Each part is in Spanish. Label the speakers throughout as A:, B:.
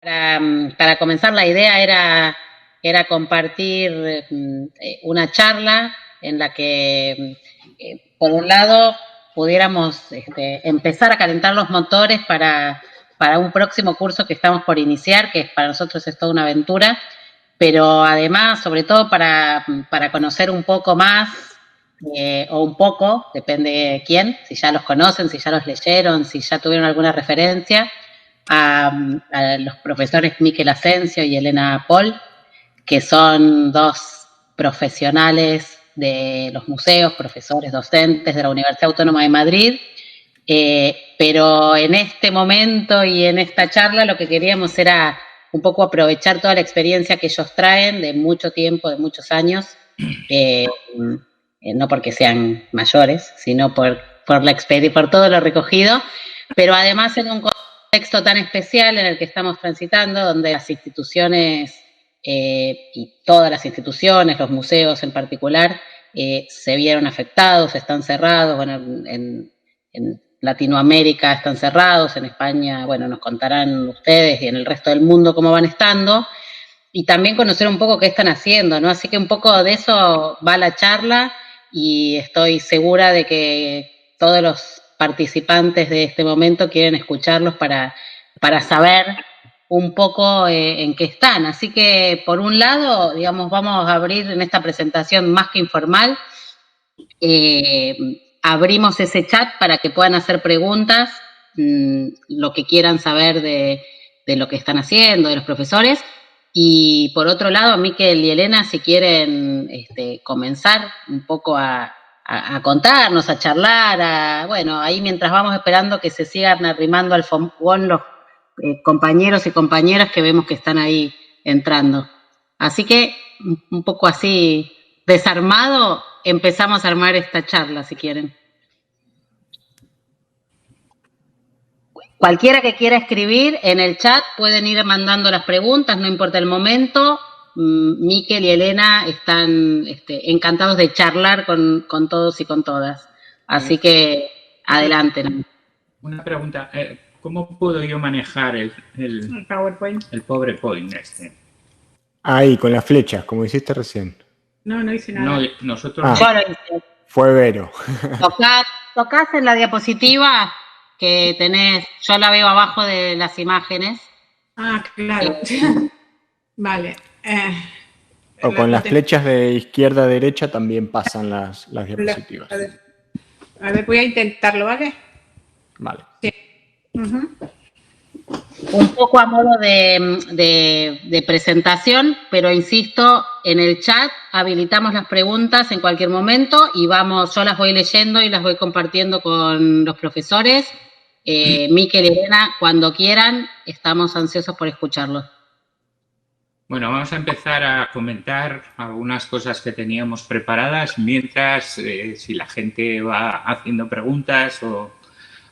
A: Para comenzar, la idea era compartir una charla en la que, por un lado, pudiéramos empezar a calentar los motores para un próximo curso que estamos por iniciar, que para nosotros es toda una aventura, pero además, sobre todo, para conocer un poco más, o un poco, depende de quién, si ya los conocen, si ya los leyeron, si ya tuvieron alguna referencia, a los profesores Miquel Asensio y Elena Pol, que son dos profesionales de los museos, profesores docentes de la Universidad Autónoma de Madrid, pero en este momento y en esta charla lo que queríamos era un poco aprovechar toda la experiencia que ellos traen de mucho tiempo, de muchos años, no porque sean mayores, sino por la experiencia, por todo lo recogido, pero además en un contexto tan especial en el que estamos transitando, donde las instituciones y todas las instituciones, los museos en particular, se vieron afectados, están cerrados, bueno, en Latinoamérica están cerrados, en España, bueno, nos contarán ustedes y en el resto del mundo cómo van estando, y también conocer un poco qué están haciendo, ¿no? Así que un poco de eso va la charla y estoy segura de que todos los participantes de este momento quieren escucharlos para saber un poco en qué están. Así que, por un lado, digamos, vamos a abrir en esta presentación más que informal, abrimos ese chat para que puedan hacer preguntas, lo que quieran saber de lo que están haciendo, de los profesores. Y por otro lado, Miquel y Elena, si quieren comenzar un poco a contarnos, a charlar, bueno, ahí mientras vamos esperando que se sigan arrimando al fogón los compañeros y compañeras que vemos que están ahí entrando. Así que, un poco así, desarmado, empezamos a armar esta charla, si quieren. Cualquiera que quiera escribir en el chat pueden ir mandando las preguntas, no importa el momento. Miquel y Elena están encantados de charlar con todos y con todas. Así que adelante.
B: Una pregunta, ¿cómo puedo yo manejar el PowerPoint? El PowerPoint
C: Ahí, con las flechas, como hiciste recién.
D: No hice nada.
B: No, nosotros
A: yo lo hice.
C: Fue Vero.
A: Tocás en la diapositiva que tenés, yo la veo abajo de las imágenes.
D: Ah, claro. Vale.
C: O con las flechas de izquierda a derecha también pasan las diapositivas.
D: A ver, voy a intentarlo, ¿vale?
C: Vale.
D: Sí.
A: Un poco a modo de presentación, pero insisto, en el chat habilitamos las preguntas en cualquier momento y yo las voy leyendo y las voy compartiendo con los profesores. Miquel y Elena, cuando quieran, estamos ansiosos por escucharlos.
B: Bueno, vamos a empezar a comentar algunas cosas que teníamos preparadas mientras, si la gente va haciendo preguntas o...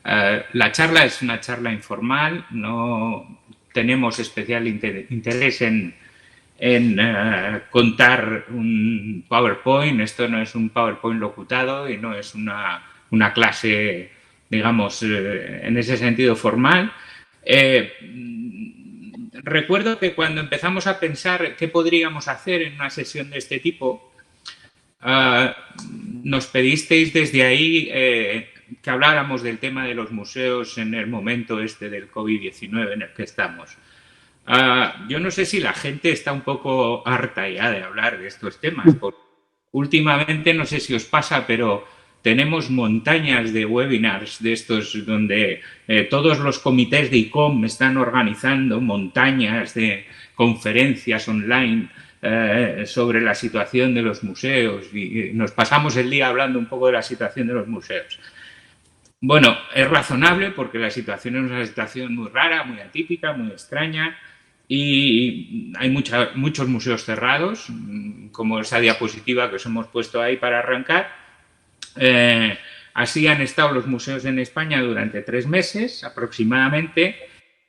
B: la charla es una charla informal, no tenemos especial interés en contar un PowerPoint. Esto no es un PowerPoint locutado y no es una clase, digamos, en ese sentido formal. Recuerdo que cuando empezamos a pensar qué podríamos hacer en una sesión de este tipo, nos pedisteis desde ahí que habláramos del tema de los museos en el momento del COVID-19 en el que estamos. Yo no sé si la gente está un poco harta ya de hablar de estos temas, porque últimamente, no sé si os pasa, pero tenemos montañas de webinars de estos donde todos los comités de ICOM están organizando montañas de conferencias online sobre la situación de los museos y nos pasamos el día hablando un poco de la situación de los museos. Bueno, es razonable porque la situación es una situación muy rara, muy atípica, muy extraña y hay muchos museos cerrados, como esa diapositiva que os hemos puesto ahí para arrancar. Así han estado los museos en España durante 3 meses aproximadamente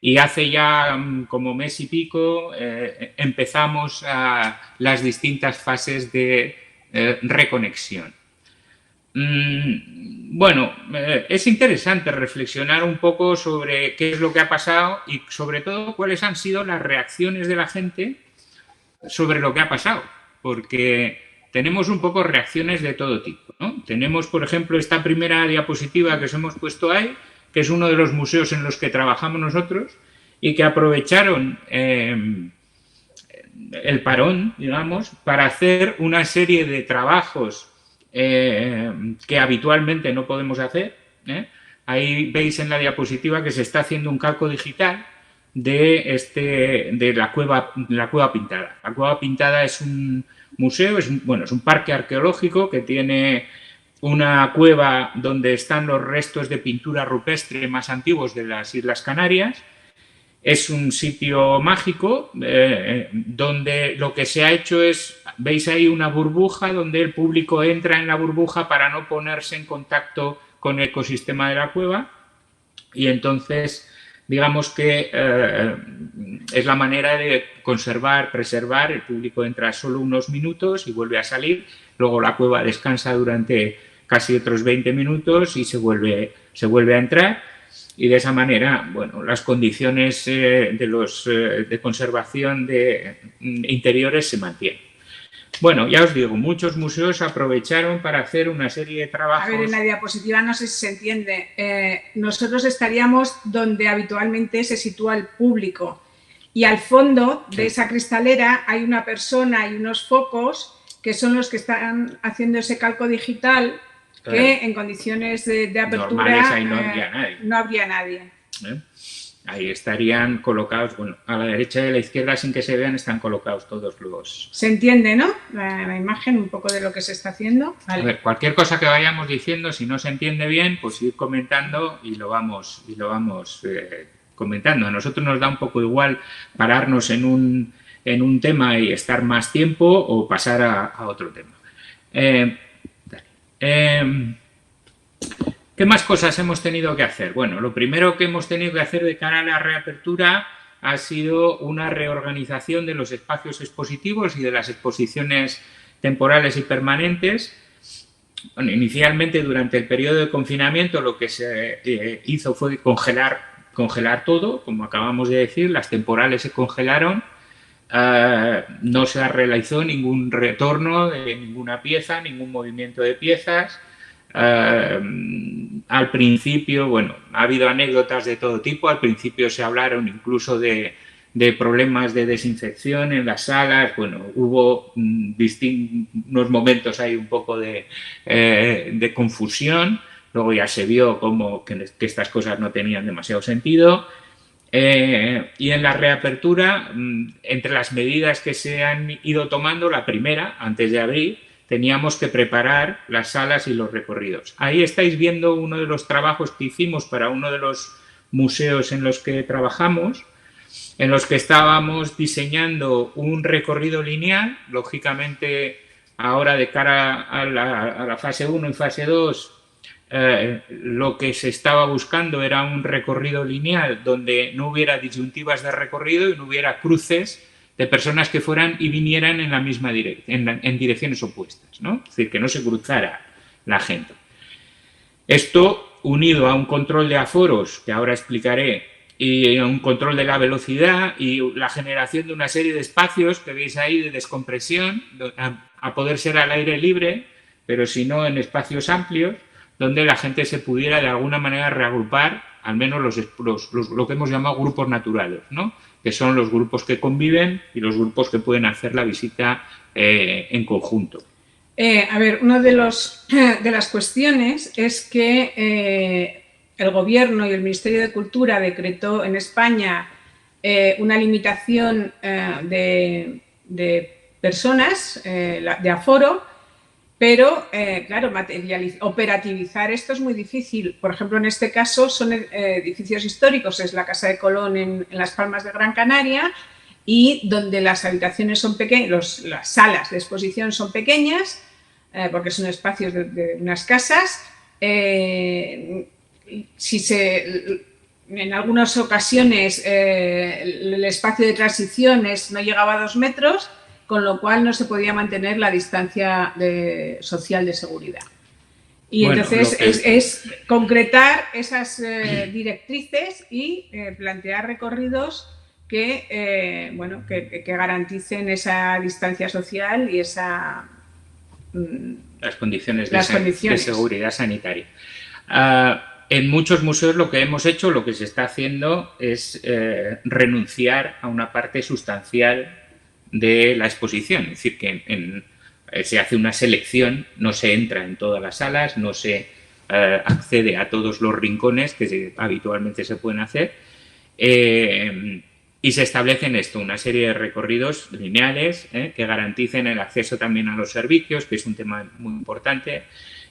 B: y hace ya como mes y pico empezamos las distintas fases de reconexión. Bueno, es interesante reflexionar un poco sobre qué es lo que ha pasado y sobre todo cuáles han sido las reacciones de la gente sobre lo que ha pasado, porque tenemos un poco reacciones de todo tipo, ¿no? Tenemos, por ejemplo, esta primera diapositiva que os hemos puesto ahí, que es uno de los museos en los que trabajamos nosotros y que aprovecharon el parón, digamos, para hacer una serie de trabajos que habitualmente no podemos hacer. Ahí veis en la diapositiva que se está haciendo un calco digital de la Cueva Pintada. La Cueva Pintada es un museo, es un parque arqueológico que tiene una cueva donde están los restos de pintura rupestre más antiguos de las Islas Canarias. Es un sitio mágico donde lo que se ha hecho es, veis ahí una burbuja donde el público entra en la burbuja para no ponerse en contacto con el ecosistema de la cueva, y entonces digamos que es la manera de preservar, el público entra solo unos minutos y vuelve a salir, luego la cueva descansa durante casi otros 20 minutos y se vuelve a entrar. Y de esa manera, bueno, las condiciones de conservación de interiores se mantienen. Bueno, ya os digo, muchos museos aprovecharon para hacer una serie de trabajos.
D: A ver, en la diapositiva no sé si se entiende. Nosotros estaríamos donde habitualmente se sitúa el público y al fondo de esa cristalera hay una persona y unos focos que son los que están haciendo ese calco digital, que en condiciones de apertura
B: normales ahí no habría nadie.
D: No habría nadie.
B: Ahí estarían colocados, bueno, a la derecha y a la izquierda, sin que se vean, están colocados todos los...
D: Se entiende, ¿no? La imagen, un poco de lo que se está haciendo. Vale.
B: A ver, cualquier cosa que vayamos diciendo, si no se entiende bien, pues ir comentando y lo vamos comentando. A nosotros nos da un poco igual pararnos en un tema y estar más tiempo o pasar a otro tema. ¿Qué más cosas hemos tenido que hacer? Bueno, lo primero que hemos tenido que hacer de cara a la reapertura ha sido una reorganización de los espacios expositivos y de las exposiciones temporales y permanentes. Bueno, inicialmente, durante el periodo de confinamiento, lo que se hizo fue congelar todo, como acabamos de decir, las temporales se congelaron. No se realizó ningún retorno de ninguna pieza, ningún movimiento de piezas. Al principio, bueno, ha habido anécdotas de todo tipo. Al principio se hablaron incluso de problemas de desinfección en las salas. Bueno, hubo unos momentos ahí un poco de confusión. Luego ya se vio como que estas cosas no tenían demasiado sentido. Y en la reapertura, entre las medidas que se han ido tomando, la primera, antes de abrir, teníamos que preparar las salas y los recorridos. Ahí estáis viendo uno de los trabajos que hicimos para uno de los museos en los que trabajamos, en los que estábamos diseñando un recorrido lineal. Lógicamente, ahora de cara a la fase 1 y fase 2, lo que se estaba buscando era un recorrido lineal donde no hubiera disyuntivas de recorrido y no hubiera cruces de personas que fueran y vinieran en la misma dirección, en direcciones opuestas, ¿no? Es decir, que no se cruzara la gente. Esto, unido a un control de aforos, que ahora explicaré, y a un control de la velocidad y la generación de una serie de espacios que veis ahí de descompresión, a poder ser al aire libre, pero si no en espacios amplios, donde la gente se pudiera de alguna manera reagrupar, al menos lo que hemos llamado grupos naturales, ¿no? Que son los grupos que conviven y los grupos que pueden hacer la visita en conjunto.
D: A ver, una de las cuestiones es que el Gobierno y el Ministerio de Cultura decretó en España una limitación de personas, de aforo, pero, claro, operativizar esto es muy difícil. Por ejemplo, en este caso son edificios históricos, es la Casa de Colón en Las Palmas de Gran Canaria, y donde las habitaciones son pequeñas, las salas de exposición son pequeñas, porque son espacios de unas casas. En algunas ocasiones el espacio de transición no llegaba a 2 metros, con lo cual no se podía mantener la distancia social de seguridad. Y
B: Bueno,
D: entonces
B: lo que-
D: es concretar esas directrices y plantear recorridos que, bueno, que garanticen esa distancia social y esa
B: las condiciones
D: las
B: de
D: condiciones.
B: seguridad sanitaria. En muchos museos lo que hemos hecho, lo que se está haciendo es renunciar a una parte sustancial de la exposición. Es decir, que se hace una selección, no se entra en todas las salas, no se accede a todos los rincones que habitualmente se pueden hacer. Y se establecen una serie de recorridos lineales que garanticen el acceso también a los servicios, que es un tema muy importante,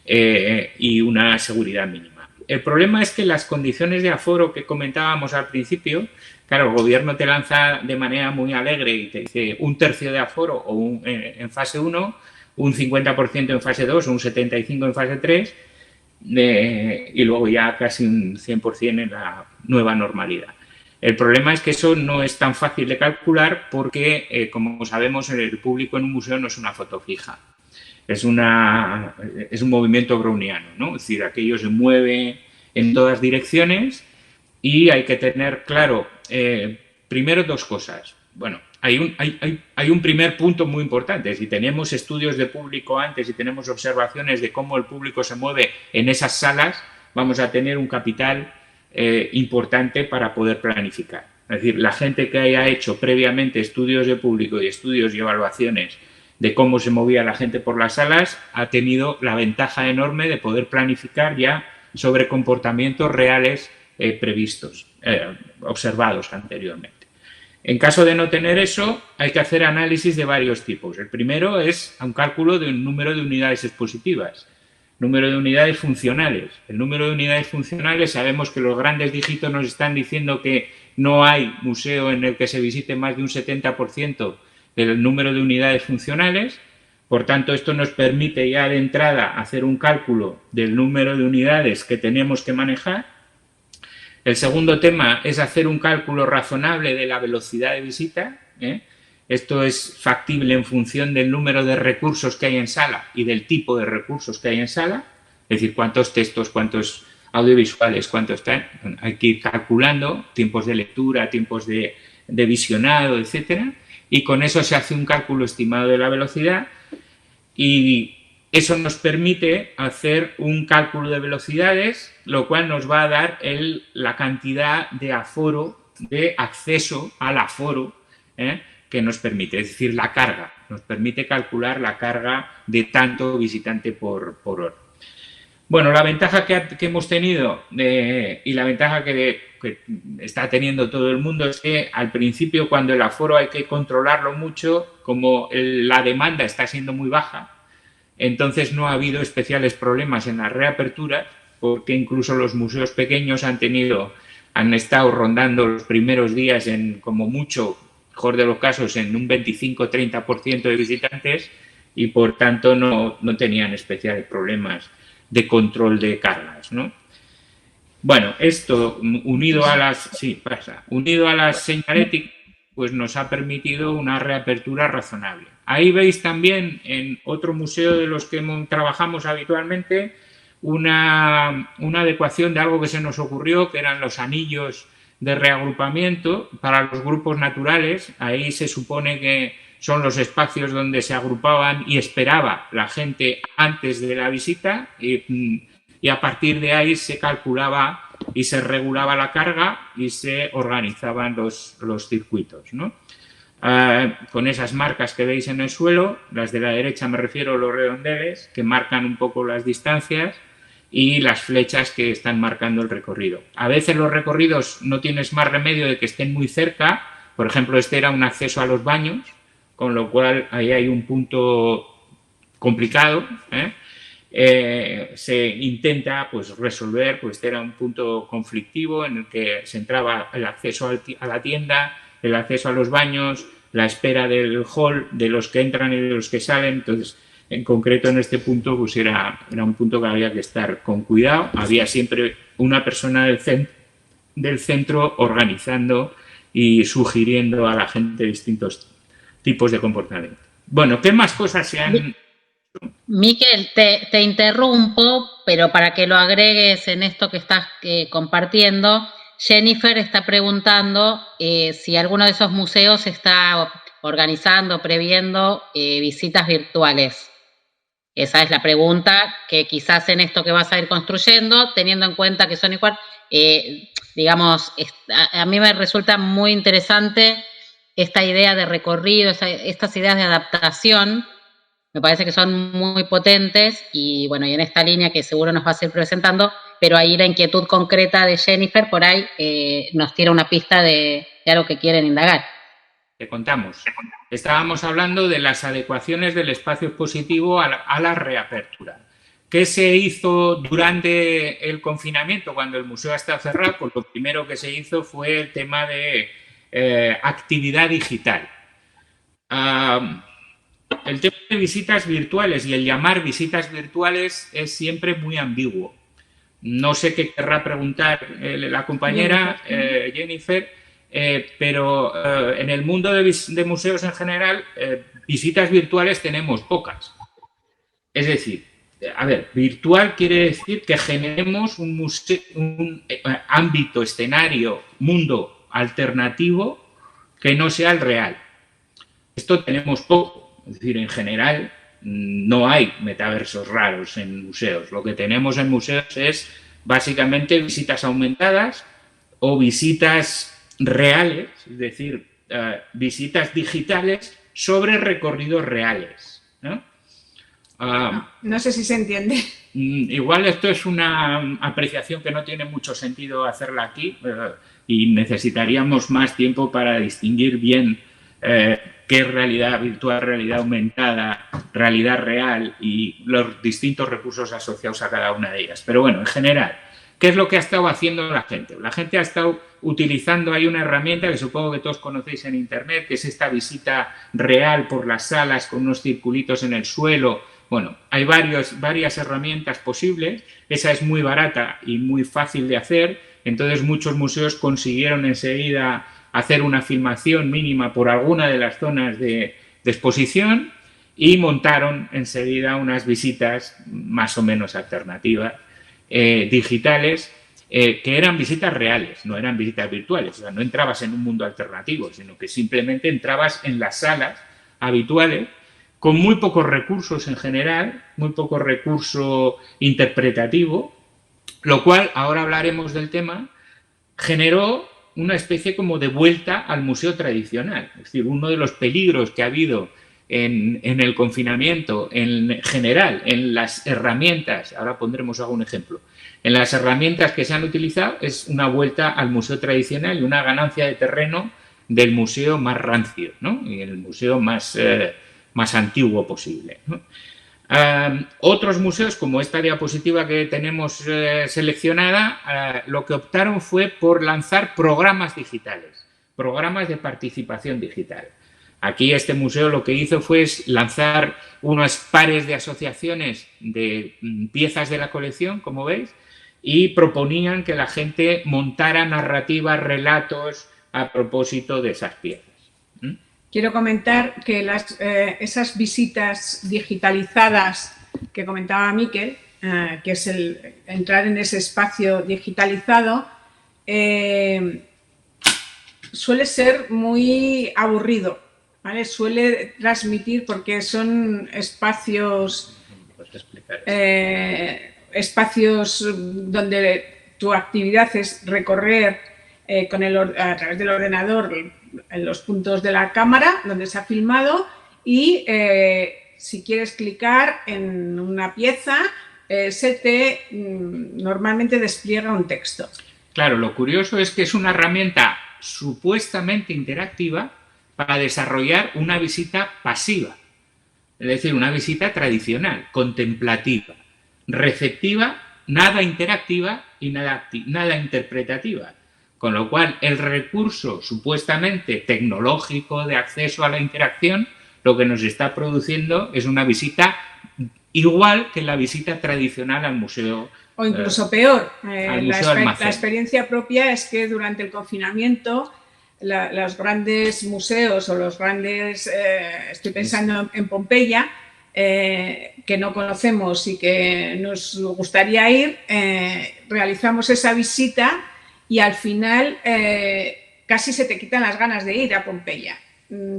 B: y una seguridad mínima. El problema es que las condiciones de aforo que comentábamos al principio, claro, el gobierno te lanza de manera muy alegre y te dice 1/3 de aforo o en fase 1, un 50% en fase 2 o un 75% en fase 3, y luego ya casi un 100% en la nueva normalidad. El problema es que eso no es tan fácil de calcular porque, como sabemos, el público en un museo no es una foto fija. Es un movimiento browniano, ¿no? Es decir, aquello se mueve en todas direcciones y hay que tener claro, primero, dos cosas. Bueno, hay un primer punto muy importante. Si tenemos estudios de público antes y tenemos observaciones de cómo el público se mueve en esas salas, vamos a tener un capital importante para poder planificar. Es decir, la gente que haya hecho previamente estudios de público y estudios y evaluaciones de cómo se movía la gente por las salas ha tenido la ventaja enorme de poder planificar ya sobre comportamientos reales previstos, observados anteriormente. En caso de no tener eso, hay que hacer análisis de varios tipos. El primero es un cálculo de un número de unidades expositivas, número de unidades funcionales. El número de unidades funcionales, sabemos que los grandes dígitos nos están diciendo que no hay museo en el que se visite más de un 70% del número de unidades funcionales. Por tanto, esto nos permite ya de entrada hacer un cálculo del número de unidades que tenemos que manejar. El segundo tema es hacer un cálculo razonable de la velocidad de visita. Esto es factible en función del número de recursos que hay en sala y del tipo de recursos que hay en sala. Es decir, cuántos textos, cuántos audiovisuales, cuántos están. Hay que ir calculando tiempos de lectura, tiempos de visionado, etcétera. Y con eso se hace un cálculo estimado de la velocidad y eso nos permite hacer un cálculo de velocidades, lo cual nos va a dar la cantidad de aforo, de acceso al aforo que nos permite, es decir, la carga. Nos permite calcular la carga de tanto visitante por hora. Bueno, la ventaja que hemos tenido y la ventaja que está teniendo todo el mundo es que al principio, cuando el aforo hay que controlarlo mucho, como la demanda está siendo muy baja, entonces no ha habido especiales problemas en la reapertura, porque incluso los museos pequeños han estado rondando los primeros días en, como mucho, mejor de los casos, en un 25-30% de visitantes y por tanto no tenían especiales problemas de control de cargas, ¿no? Bueno, esto unido a las señaléticas, pues nos ha permitido una reapertura razonable. Ahí veis también en otro museo de los que trabajamos habitualmente una adecuación de algo que se nos ocurrió, que eran los anillos de reagrupamiento para los grupos naturales. Ahí se supone que son los espacios donde se agrupaban y esperaba la gente antes de la visita y a partir de ahí se calculaba y se regulaba la carga y se organizaban los circuitos, ¿no? Con esas marcas que veis en el suelo, las de la derecha me refiero a los redondeles, que marcan un poco las distancias, y las flechas que están marcando el recorrido. A veces los recorridos no tienes más remedio de que estén muy cerca. Por ejemplo, este era un acceso a los baños, con lo cual ahí hay un punto complicado. Se intenta resolver, este era un punto conflictivo en el que se entraba el acceso a la tienda, el acceso a los baños, la espera del hall, de los que entran y de los que salen. Entonces, en concreto en este punto era un punto que había que estar con cuidado. Había siempre una persona del centro organizando y sugiriendo a la gente distintos tipos de comportamiento. Bueno, ¿qué más cosas se han
A: Miquel, te interrumpo, pero para que lo agregues en esto que estás compartiendo, Jennifer está preguntando si alguno de esos museos está organizando, previendo visitas virtuales. Esa es la pregunta que quizás en esto que vas a ir construyendo, teniendo en cuenta que son igual, digamos, a mí me resulta muy interesante esta idea de recorrido, estas ideas de adaptación. Me parece que son muy potentes y bueno, y en esta línea que seguro nos vas a ir presentando, pero ahí la inquietud concreta de Jennifer por ahí nos tira una pista de algo que quieren indagar.
B: Te contamos. Estábamos hablando de las adecuaciones del espacio expositivo a la reapertura. ¿Qué se hizo durante el confinamiento cuando el museo está cerrado? Pues lo primero que se hizo fue el tema de actividad digital. El tema de visitas virtuales y el llamar visitas virtuales es siempre muy ambiguo. No sé qué querrá preguntar la compañera Jennifer, pero en el mundo de museos en general, visitas virtuales tenemos pocas. Es decir, a ver, virtual quiere decir que generemos un ámbito, escenario, mundo alternativo que no sea el real. Esto tenemos poco. Es decir, en general no hay metaversos raros en museos. Lo que tenemos en museos es básicamente visitas aumentadas o visitas reales, es decir, visitas digitales sobre recorridos reales, ¿no?
D: No sé si se entiende.
B: Igual esto es una apreciación que no tiene mucho sentido hacerla aquí y necesitaríamos más tiempo para distinguir bien qué es realidad virtual, realidad aumentada, realidad real y los distintos recursos asociados a cada una de ellas. Pero bueno, en general, ¿qué es lo que ha estado haciendo la gente? La gente ha estado utilizando, hay una herramienta que supongo que todos conocéis en Internet, que es esta visita real por las salas con unos circulitos en el suelo. Bueno, hay varias herramientas posibles. Esa es muy barata y muy fácil de hacer. Entonces muchos museos consiguieron enseguida hacer una filmación mínima por alguna de las zonas de exposición y montaron enseguida unas visitas más o menos alternativas, digitales, que eran visitas reales, no eran visitas virtuales. O sea, no entrabas en un mundo alternativo, sino que simplemente entrabas en las salas habituales con muy pocos recursos en general, muy poco recurso interpretativo, lo cual, ahora hablaremos del tema, generó una especie como de vuelta al museo tradicional. Es decir, uno de los peligros que ha habido en el confinamiento, en general, en las herramientas, ahora pondremos algún ejemplo, en las herramientas que se han utilizado, es una vuelta al museo tradicional y una ganancia de terreno del museo más rancio, ¿no? Y el museo más antiguo posible, ¿no? Otros museos, como esta diapositiva que tenemos seleccionada, lo que optaron fue por lanzar programas digitales, programas de participación digital. Aquí este museo lo que hizo fue lanzar unos pares de asociaciones de piezas de la colección, como veis, y proponían que la gente montara narrativas, relatos a propósito de esas piezas.
D: Quiero comentar que esas visitas digitalizadas que comentaba Miquel, que es el entrar en ese espacio digitalizado, suele ser muy aburrido, ¿vale? Suele transmitir, porque son espacios donde tu actividad es recorrer a través del ordenador en los puntos de la cámara donde se ha filmado y si quieres clicar en una pieza normalmente despliega un texto.
B: Claro, lo curioso es que es una herramienta supuestamente interactiva para desarrollar una visita pasiva, es decir, una visita tradicional, contemplativa, receptiva, nada interactiva y nada interpretativa. Con lo cual, el recurso supuestamente tecnológico de acceso a la interacción, lo que nos está produciendo es una visita igual que la visita tradicional al museo.
D: O incluso peor. La experiencia propia es que durante el confinamiento los grandes museos o los grandes, estoy pensando en Pompeya, que no conocemos y que nos gustaría ir, realizamos esa visita y al final casi se te quitan las ganas de ir a Pompeya.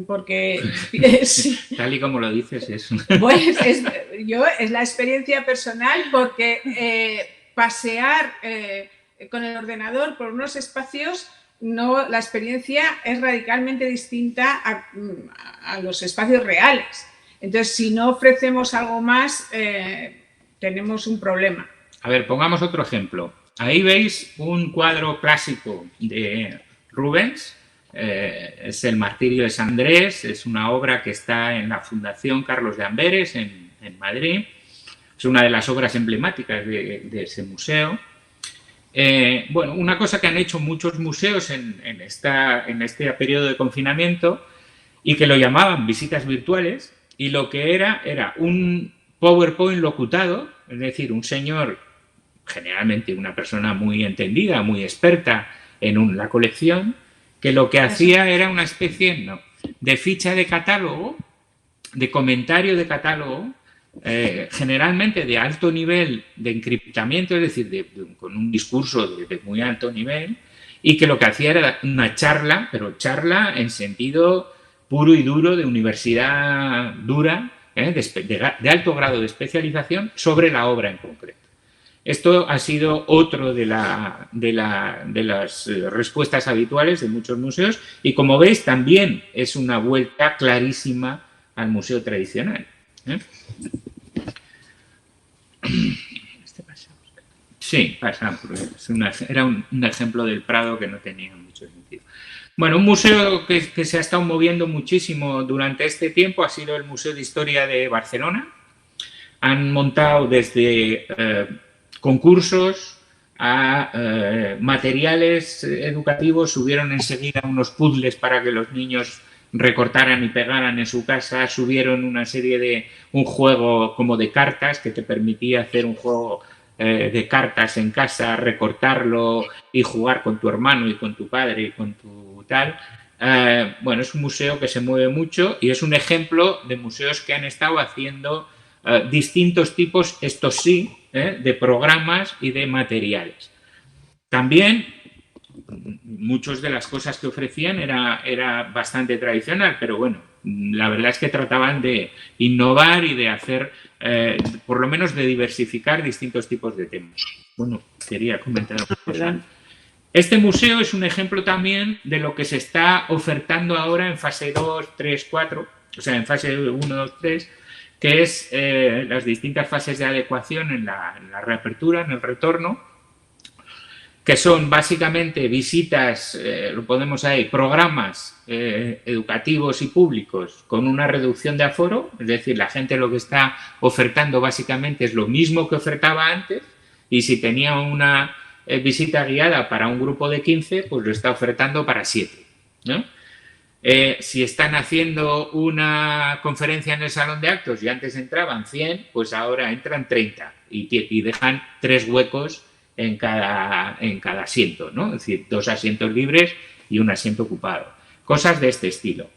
D: Porque
B: tal y como lo dices
D: pues es la experiencia personal, porque pasear con el ordenador por unos espacios, la experiencia es radicalmente distinta a los espacios reales. Entonces, si no ofrecemos algo más, tenemos un problema.
B: A ver, pongamos otro ejemplo. Ahí veis un cuadro clásico de Rubens. Es el Martirio de San Andrés, es una obra que está en la Fundación Carlos de Amberes en Madrid. Es una de las obras emblemáticas de ese museo. Bueno, una cosa que han hecho muchos museos en este periodo de confinamiento y que lo llamaban visitas virtuales, y lo que era un PowerPoint locutado, es decir, un señor, generalmente una persona muy entendida, muy experta en la colección, que lo que hacía era una especie de ficha de catálogo, de comentario de catálogo, generalmente de alto nivel de encriptamiento, es decir, con un discurso de muy alto nivel, y que lo que hacía era una charla, pero charla en sentido puro y duro de universidad dura, de alto grado de especialización sobre la obra en concreto. Esto ha sido otro de las respuestas habituales de muchos museos y, como veis, también es una vuelta clarísima al museo tradicional. Sí, pasamos. Era un ejemplo del Prado que no tenía mucho sentido. Bueno, un museo que se ha estado moviendo muchísimo durante este tiempo ha sido el Museo de Historia de Barcelona. Han montado desde concursos a materiales educativos, subieron enseguida unos puzzles para que los niños recortaran y pegaran en su casa, subieron una serie de un juego como de cartas que te permitía hacer un juego de cartas en casa, recortarlo y jugar con tu hermano y con tu padre y con tu tal. Bueno, es un museo que se mueve mucho y es un ejemplo de museos que han estado haciendo distintos tipos, estos sí, de programas y de materiales. También muchas de las cosas que ofrecían era bastante tradicional, pero bueno, la verdad es que trataban de innovar y de hacer, por lo menos de diversificar distintos tipos de temas. Bueno, quería comentar una cosa. Este museo es un ejemplo también de lo que se está ofertando ahora en fase 2, 3, 4, o sea, en fase 1, 2, 3, que es las distintas fases de adecuación en la reapertura, en el retorno, que son básicamente visitas, lo ponemos ahí, programas educativos y públicos con una reducción de aforo, es decir, la gente lo que está ofertando básicamente es lo mismo que ofertaba antes, y si tenía una visita guiada para un grupo de 15, pues lo está ofertando para 7, ¿no? Si están haciendo una conferencia en el salón de actos y antes entraban 100, pues ahora entran 30 y dejan 3 huecos en cada asiento, ¿no? Es decir, 2 asientos libres y un asiento ocupado. Cosas de este estilo.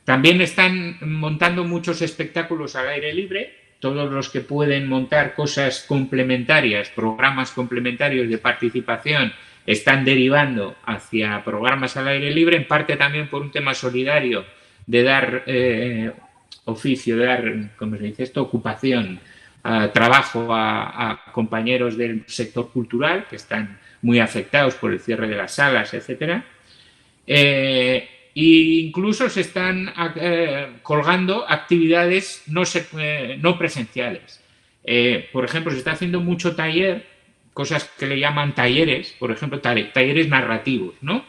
B: También están montando muchos espectáculos al aire libre. Todos los que pueden montar cosas complementarias, programas complementarios de participación, están derivando hacia programas al aire libre, en parte también por un tema solidario de dar oficio, de dar, ¿cómo se dice esto?, ocupación, trabajo a compañeros del sector cultural que están muy afectados por el cierre de las salas, etcétera. E incluso se están colgando actividades no presenciales. Por ejemplo, se está haciendo mucho taller, cosas que le llaman talleres, por ejemplo, talleres narrativos, ¿no?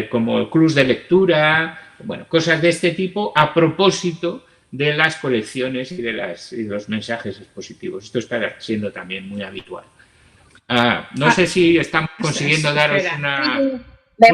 B: Como clubs de lectura, bueno, cosas de este tipo a propósito de las colecciones y de los mensajes expositivos. Esto está siendo también muy habitual. No sé si estamos consiguiendo daros una...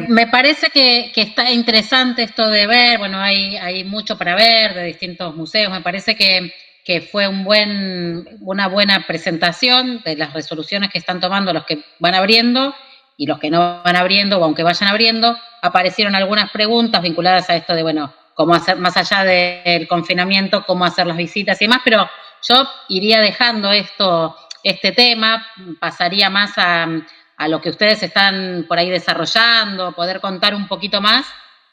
A: Me parece que está interesante esto de ver, bueno, hay mucho para ver de distintos museos. Me parece que fue una buena presentación de las resoluciones que están tomando los que van abriendo y los que no van abriendo, o aunque vayan abriendo. Aparecieron algunas preguntas vinculadas a esto de, bueno, cómo hacer, más allá del confinamiento, cómo hacer las visitas y demás, pero yo iría dejando este tema, pasaría más a lo que ustedes están por ahí desarrollando, poder contar un poquito más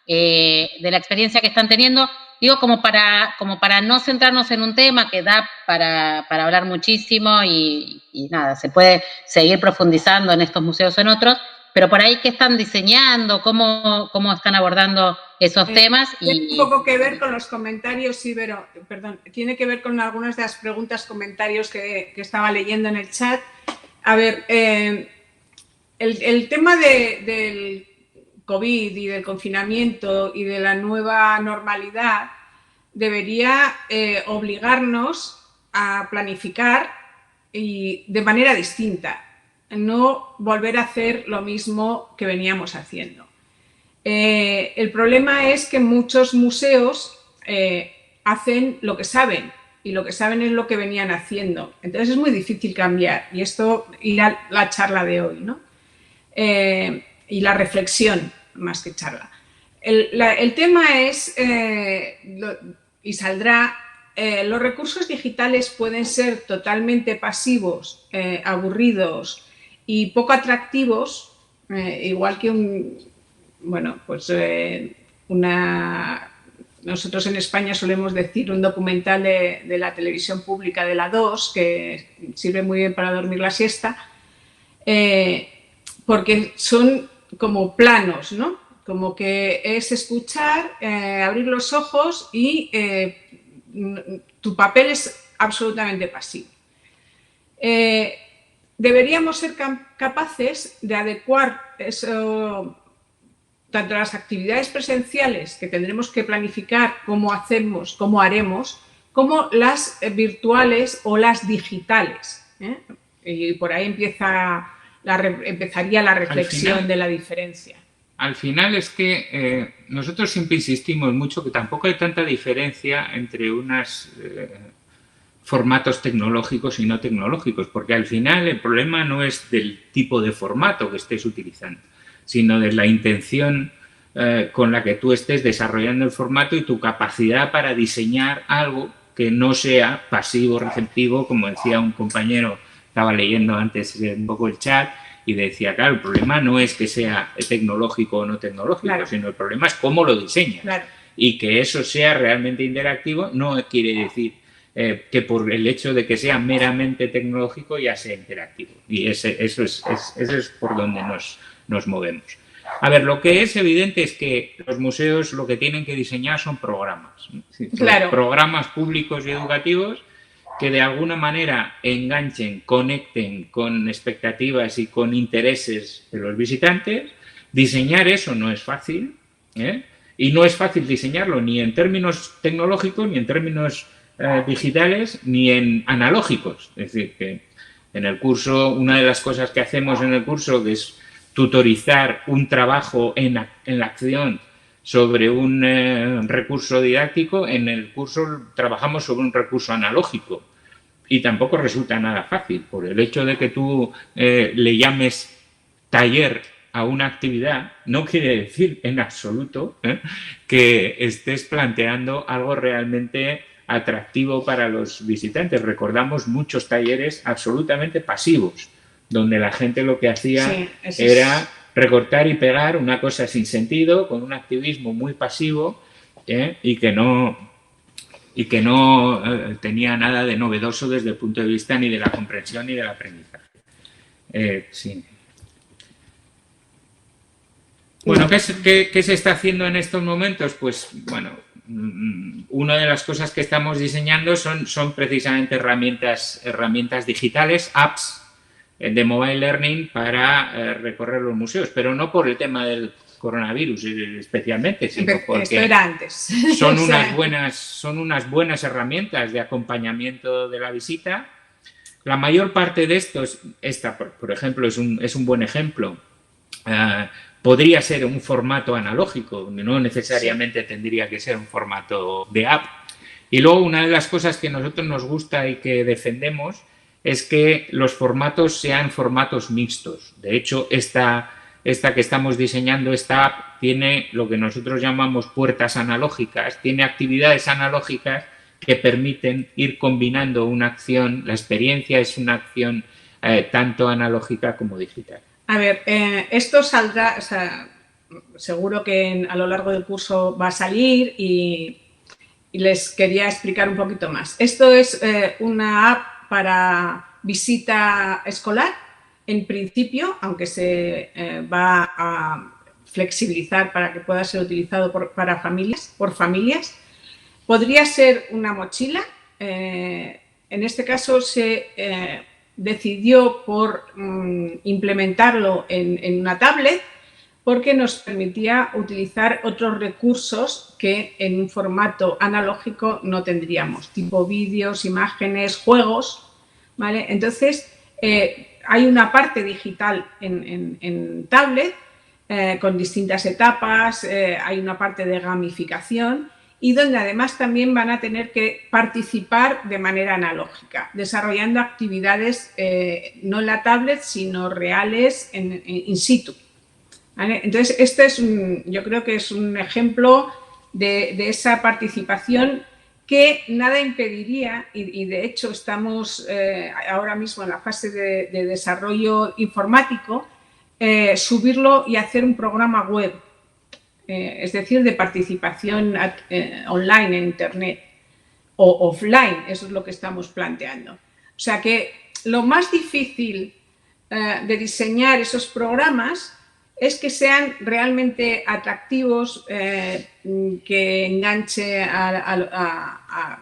A: de la experiencia que están teniendo. Digo, como para no centrarnos en un tema que da para hablar muchísimo y nada, se puede seguir profundizando en estos museos o en otros, pero por ahí qué están diseñando, cómo están abordando esos temas.
D: Tiene un poco que ver con los comentarios, Ibero, perdón, tiene que ver con algunas de las preguntas, comentarios que estaba leyendo en el chat. A ver, el tema del COVID y del confinamiento y de la nueva normalidad debería obligarnos a planificar y de manera distinta, no volver a hacer lo mismo que veníamos haciendo. El problema es que muchos museos hacen lo que saben y lo que saben es lo que venían haciendo. Entonces es muy difícil cambiar y esto irá la charla de hoy, ¿no? Y la reflexión más que charla. El tema es, y saldrá, los recursos digitales pueden ser totalmente pasivos, aburridos y poco atractivos, igual que nosotros en España solemos decir un documental de la televisión pública de la 2, que sirve muy bien para dormir la siesta, porque son como planos, ¿no? Como que es escuchar, abrir los ojos y tu papel es absolutamente pasivo. Deberíamos ser capaces de adecuar eso, tanto las actividades presenciales que tendremos que planificar cómo hacemos, cómo haremos, como las virtuales o las digitales. Y por ahí empezaría la reflexión de la diferencia.
B: Al final es que nosotros siempre insistimos mucho que tampoco hay tanta diferencia entre unos formatos tecnológicos y no tecnológicos, porque al final el problema no es del tipo de formato que estés utilizando, sino de la intención con la que tú estés desarrollando el formato y tu capacidad para diseñar algo que no sea pasivo, receptivo, como decía un compañero, estaba leyendo antes un poco el chat, y decía, claro, el problema no es que sea tecnológico o no tecnológico, claro, sino el problema es cómo lo diseñas. Claro. Y que eso sea realmente interactivo no quiere decir que por el hecho de que sea meramente tecnológico ya sea interactivo. Y eso es por donde nos movemos. A ver, lo que es evidente es que los museos lo que tienen que diseñar son programas. Claro. Programas públicos y educativos que de alguna manera enganchen, conecten con expectativas y con intereses de los visitantes. Diseñar eso no es fácil, y no es fácil diseñarlo ni en términos tecnológicos, ni en términos digitales, ni en analógicos. Es decir, que en el curso, una de las cosas que hacemos en el curso, que es tutorizar un trabajo en la acción sobre un recurso didáctico, en el curso trabajamos sobre un recurso analógico y tampoco resulta nada fácil, por el hecho de que tú le llames taller a una actividad no quiere decir en absoluto que estés planteando algo realmente atractivo para los visitantes. Recordamos muchos talleres absolutamente pasivos, donde la gente lo que hacía era recortar y pegar una cosa sin sentido, con un activismo muy pasivo, y que no tenía nada de novedoso desde el punto de vista ni de la comprensión ni del aprendizaje. Sí. Bueno, ¿qué se está haciendo en estos momentos? Pues, bueno, una de las cosas que estamos diseñando son precisamente herramientas digitales, apps de mobile learning para recorrer los museos, pero no por el tema del coronavirus especialmente, sino porque son unas buenas herramientas de acompañamiento de la visita. La mayor parte de esto, por ejemplo, es un buen ejemplo. Podría ser un formato analógico, no necesariamente tendría que ser un formato de app. Y luego una de las cosas que a nosotros nos gusta y que defendemos es que los formatos sean formatos mixtos. De hecho, esta esta que estamos diseñando, esta app, tiene lo que nosotros llamamos puertas analógicas, tiene actividades analógicas que permiten ir combinando una acción, la experiencia es una acción tanto analógica como digital.
D: A ver, esto saldrá, o sea, seguro que a lo largo del curso va a salir y les quería explicar un poquito más. Esto es una app para visita escolar, en principio, aunque se va a flexibilizar para que pueda ser utilizado por familias. Podría ser una mochila. En este caso se decidió por implementarlo en una tablet porque nos permitía utilizar otros recursos que en un formato analógico no tendríamos, tipo vídeos, imágenes, juegos, ¿vale? Entonces, hay una parte digital en tablet con distintas etapas, hay una parte de gamificación y donde además también van a tener que participar de manera analógica, desarrollando actividades no en la tablet, sino reales in situ. ¿Vale? Entonces, este es yo creo que es un ejemplo de esa participación que nada impediría, y de hecho estamos ahora mismo en la fase de desarrollo informático, subirlo y hacer un programa web, es decir, de participación online en Internet o offline, eso es lo que estamos planteando. O sea que lo más difícil de diseñar esos programas es que sean realmente atractivos, que enganche a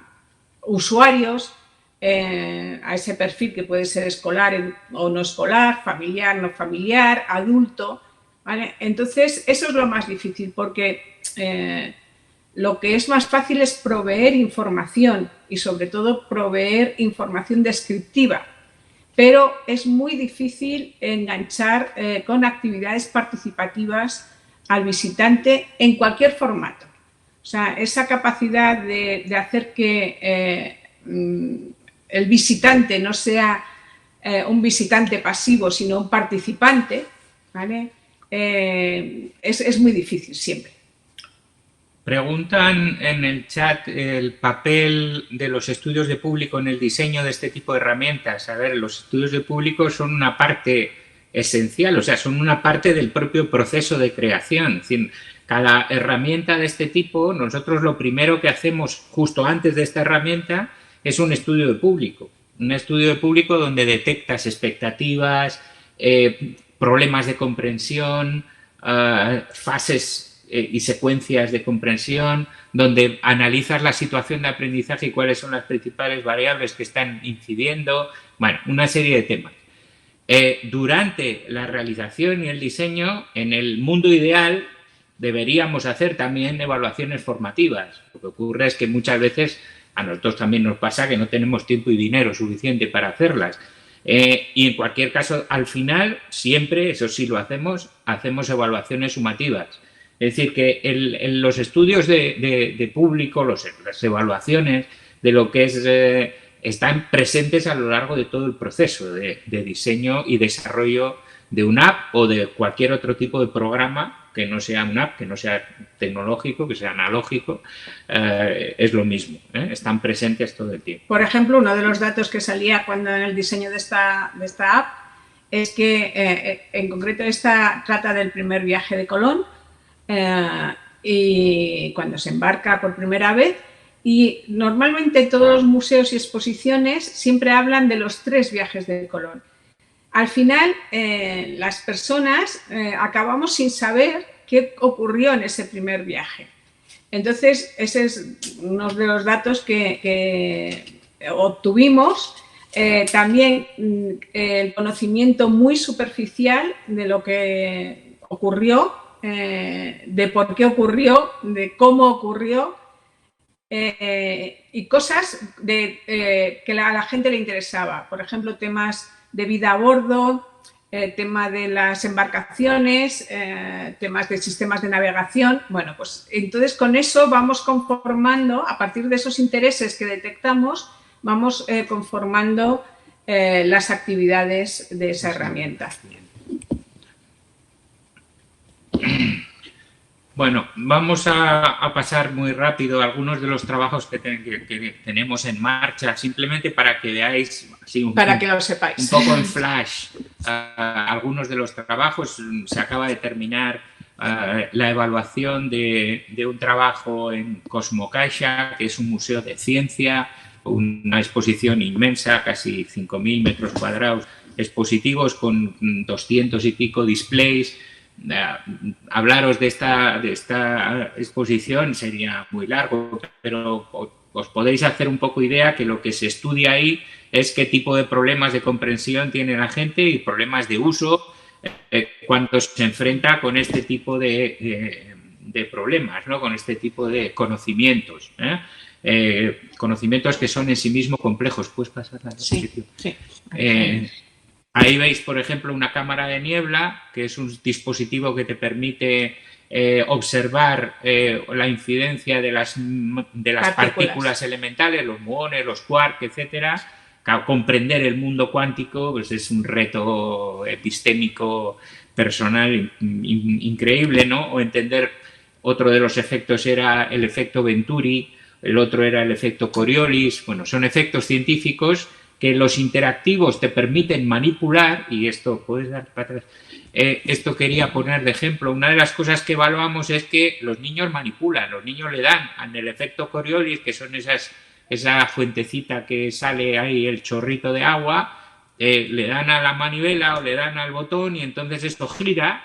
D: usuarios, a ese perfil que puede ser escolar o no escolar, familiar, no familiar, adulto, ¿vale? Entonces, eso es lo más difícil porque lo que es más fácil es proveer información y sobre todo proveer información descriptiva. Pero es muy difícil enganchar con actividades participativas al visitante en cualquier formato. O sea, esa capacidad de hacer que el visitante no sea un visitante pasivo, sino un participante, ¿vale? Es muy difícil siempre.
B: Preguntan en el chat el papel de los estudios de público en el diseño de este tipo de herramientas. A ver, los estudios de público son una parte esencial, o sea, son una parte del propio proceso de creación. Es decir, cada herramienta de este tipo, nosotros lo primero que hacemos justo antes de esta herramienta es un estudio de público. Un estudio de público donde detectas expectativas, problemas de comprensión, fases y secuencias de comprensión, donde analizas la situación de aprendizaje y cuáles son las principales variables que están incidiendo, bueno, una serie de temas. Durante la realización y el diseño, en el mundo ideal, deberíamos hacer también evaluaciones formativas. Lo que ocurre es que muchas veces a nosotros también nos pasa que no tenemos tiempo y dinero suficiente para hacerlas. Y en cualquier caso, al final, siempre, eso sí lo hacemos evaluaciones sumativas. Es decir, que los estudios de público, las evaluaciones de lo que es, están presentes a lo largo de todo el proceso de diseño y desarrollo de una app o de cualquier otro tipo de programa que no sea una app, que no sea tecnológico, que sea analógico, es lo mismo, están presentes todo el tiempo.
D: Por ejemplo, uno de los datos que salía cuando en el diseño de esta app es que en concreto esta trata del primer viaje de Colón, y cuando se embarca por primera vez, y normalmente todos los museos y exposiciones siempre hablan de los 3 viajes de Colón. Al final, las personas acabamos sin saber qué ocurrió en ese primer viaje. Entonces, ese es uno de los datos que obtuvimos. También el conocimiento muy superficial de lo que ocurrió, de por qué ocurrió, de cómo ocurrió, y cosas que a la gente le interesaba. Por ejemplo, temas de vida a bordo, tema de las embarcaciones, temas de sistemas de navegación. Bueno, pues entonces con eso vamos conformando, a partir de esos intereses que detectamos, vamos conformando las actividades de esa herramienta.
B: Bueno, vamos a pasar muy rápido algunos de los trabajos que tenemos en marcha, simplemente para que veáis así
D: que lo sepáis.
B: Un poco en flash algunos de los trabajos. Se acaba de terminar la evaluación de un trabajo en Cosmocaixa, que es un museo de ciencia, una exposición inmensa, casi 5.000 metros cuadrados expositivos con 200 y pico displays. Hablaros de esta exposición sería muy largo, pero os podéis hacer un poco idea que lo que se estudia ahí es qué tipo de problemas de comprensión tiene la gente y problemas de uso cuando se enfrenta con este tipo de problemas, ¿no? Con este tipo de conocimientos, conocimientos que son en sí mismos complejos. ¿Puedes pasar la diapositiva?
D: Sí.
B: Ahí veis, por ejemplo, una cámara de niebla, que es un dispositivo que te permite observar la incidencia de las partículas elementales, los muones, los quarks, etcétera. Comprender el mundo cuántico pues es un reto epistémico personal increíble, ¿no? O entender, otro de los efectos era el efecto Venturi, el otro era el efecto Coriolis. Bueno, son efectos científicos que los interactivos te permiten manipular, y esto, ¿puedes dar para atrás? Esto quería poner de ejemplo. Una de las cosas que evaluamos es que los niños manipulan, los niños le dan en el efecto Coriolis, que son esa fuentecita que sale ahí, el chorrito de agua, le dan a la manivela o le dan al botón y entonces esto gira,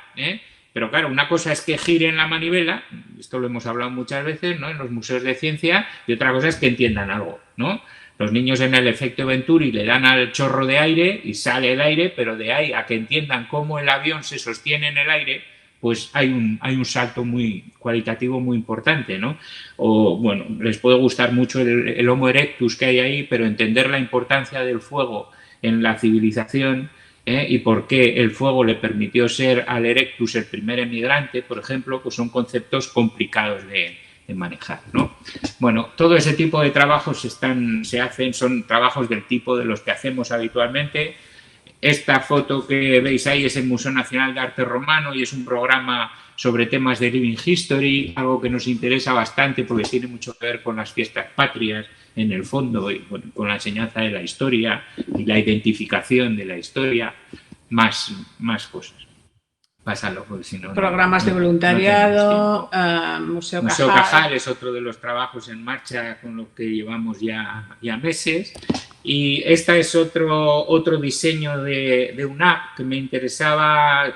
B: pero claro, una cosa es que gire en la manivela, esto lo hemos hablado muchas veces, ¿no?, en los museos de ciencia, y otra cosa es que entiendan algo, ¿no? Los niños en el efecto Venturi le dan al chorro de aire y sale el aire, pero de ahí a que entiendan cómo el avión se sostiene en el aire, pues hay un salto muy cualitativo muy importante, ¿no? O, bueno, les puede gustar mucho el Homo erectus que hay ahí, pero entender la importancia del fuego en la civilización, y por qué el fuego le permitió ser al erectus el primer emigrante, por ejemplo, pues son conceptos complicados de manejar, ¿no? Bueno, todo ese tipo de trabajos se hacen, son trabajos del tipo de los que hacemos habitualmente. Esta foto que veis ahí es el Museo Nacional de Arte Romano y es un programa sobre temas de Living History, algo que nos interesa bastante porque tiene mucho que ver con las fiestas patrias en el fondo, y bueno, con la enseñanza de la historia y la identificación de la historia, más cosas. Pásalo, porque si no...
D: Programas de voluntariado, Museo
B: Cajal es otro de los trabajos en marcha con lo que llevamos ya meses. Y esta es otro diseño de una app que me interesaba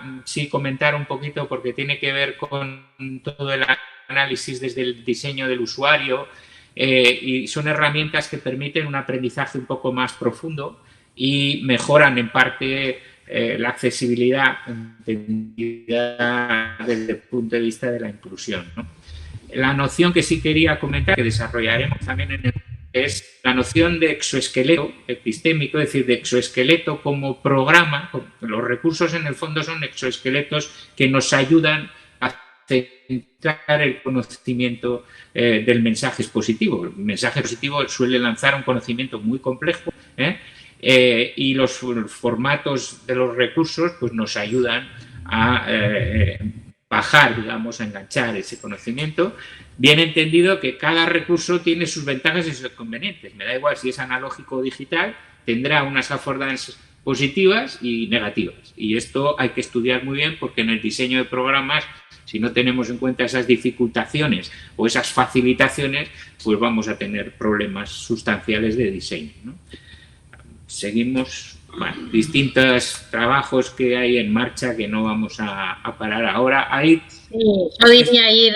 B: comentar un poquito porque tiene que ver con todo el análisis desde el diseño del usuario, y son herramientas que permiten un aprendizaje un poco más profundo y mejoran en parte la accesibilidad entendida desde el punto de vista de la inclusión, ¿no? La noción que sí quería comentar, que desarrollaremos también es la noción de exoesqueleto epistémico, es decir, de exoesqueleto como programa. Los recursos en el fondo son exoesqueletos que nos ayudan a centrar el conocimiento del mensaje expositivo. El mensaje expositivo suele lanzar un conocimiento muy complejo, y los formatos de los recursos pues nos ayudan a bajar, digamos, a enganchar ese conocimiento, bien entendido que cada recurso tiene sus ventajas y sus inconvenientes. Me da igual si es analógico o digital, tendrá unas affordances positivas y negativas. Y esto hay que estudiar muy bien porque en el diseño de programas, si no tenemos en cuenta esas dificultaciones o esas facilitaciones, pues vamos a tener problemas sustanciales de diseño, ¿no? Seguimos, bueno, distintos trabajos que hay en marcha que no vamos a parar ahora. Ahí,
A: sí, yo diría ir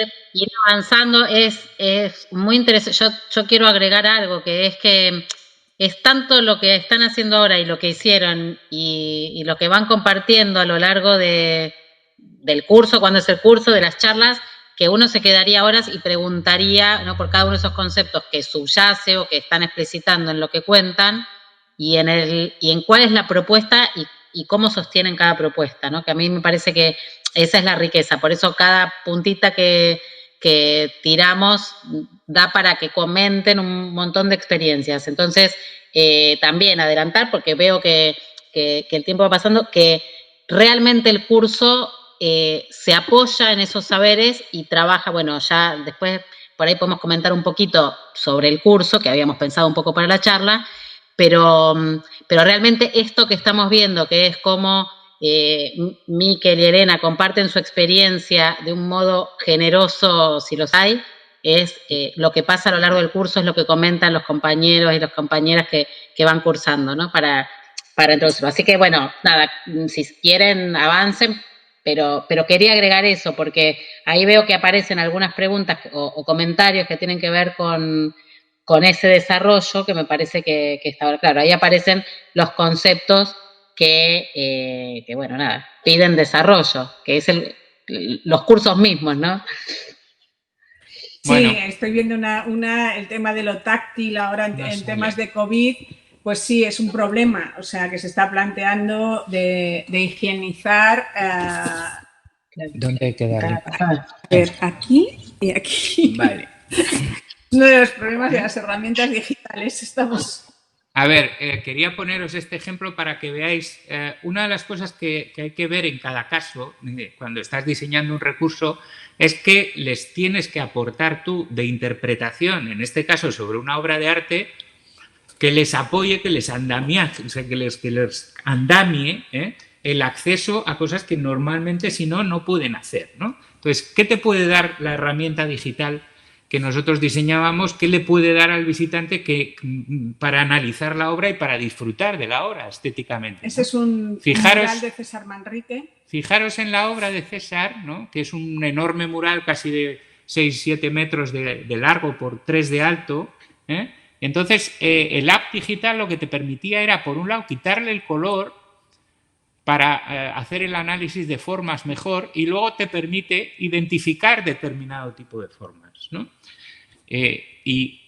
A: avanzando, es muy interesante. Yo quiero agregar algo, que es que es tanto lo que están haciendo ahora y lo que hicieron y lo que van compartiendo a lo largo del curso, cuando es el curso, de las charlas, que uno se quedaría horas y preguntaría, ¿no?, por cada uno de esos conceptos que subyace o que están explicitando en lo que cuentan, y en cuál es la propuesta y cómo sostienen cada propuesta, ¿no? Que a mí me parece que esa es la riqueza. Por eso cada puntita que tiramos da para que comenten un montón de experiencias. Entonces, también adelantar, porque veo que el tiempo va pasando, que realmente el curso se apoya en esos saberes y trabaja, bueno, ya después por ahí podemos comentar un poquito sobre el curso, que habíamos pensado un poco para la charla, pero realmente esto que estamos viendo, que es cómo Miquel y Elena comparten su experiencia de un modo generoso, si los hay, es lo que pasa a lo largo del curso, es lo que comentan los compañeros y las compañeras que van cursando, ¿no? Para introducirlo. Así que, bueno, nada, si quieren, avancen, pero quería agregar eso, porque ahí veo que aparecen algunas preguntas o comentarios que tienen que ver con ese desarrollo, que me parece que está claro. Ahí aparecen los conceptos que bueno, nada, piden desarrollo, que es los cursos mismos, ¿no?
D: Sí,
B: Bueno,
D: estoy viendo el tema de lo táctil ahora en temas de COVID, pues sí, es un problema, o sea, que se está planteando de higienizar.
E: ¿Dónde hay que darle?
D: A ver, aquí y aquí.
B: vale.
D: Uno de los problemas de las herramientas digitales estamos...
B: A ver, quería poneros este ejemplo para que veáis una de las cosas que hay que ver en cada caso, cuando estás diseñando un recurso, es que les tienes que aportar tú de interpretación, en este caso sobre una obra de arte, que les apoye, que les andamie, o sea, que les andamie el acceso a cosas que normalmente si no pueden hacer, ¿no? Entonces, ¿qué te puede dar la herramienta digital que nosotros diseñábamos? ¿Qué le puede dar al visitante para analizar la obra y para disfrutar de la obra estéticamente, ¿no?
D: Ese es un mural de César Manrique. Fijaros
B: en la obra de César, ¿no? Que es un enorme mural casi de 6-7 metros de largo por 3 de alto. Entonces, el app digital lo que te permitía era, por un lado, quitarle el color para hacer el análisis de formas mejor, y luego te permite identificar determinado tipo de formas, ¿no? Y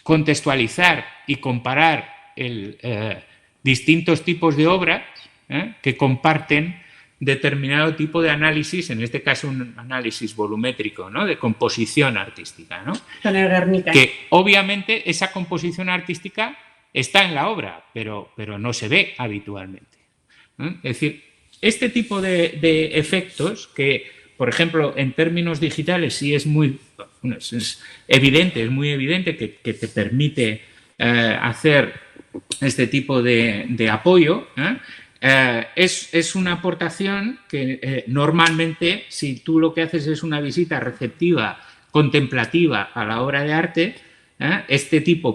B: contextualizar y comparar distintos tipos de obras que comparten determinado tipo de análisis, en este caso un análisis volumétrico, ¿no? De composición artística, ¿no? Que obviamente esa composición artística está en la obra, pero no se ve habitualmente, ¿no? Es decir, este tipo de efectos que, por ejemplo, en términos digitales sí es muy evidente, es muy evidente que te permite hacer este tipo de apoyo, es una aportación que normalmente, si tú lo que haces es una visita receptiva, contemplativa a la obra de arte,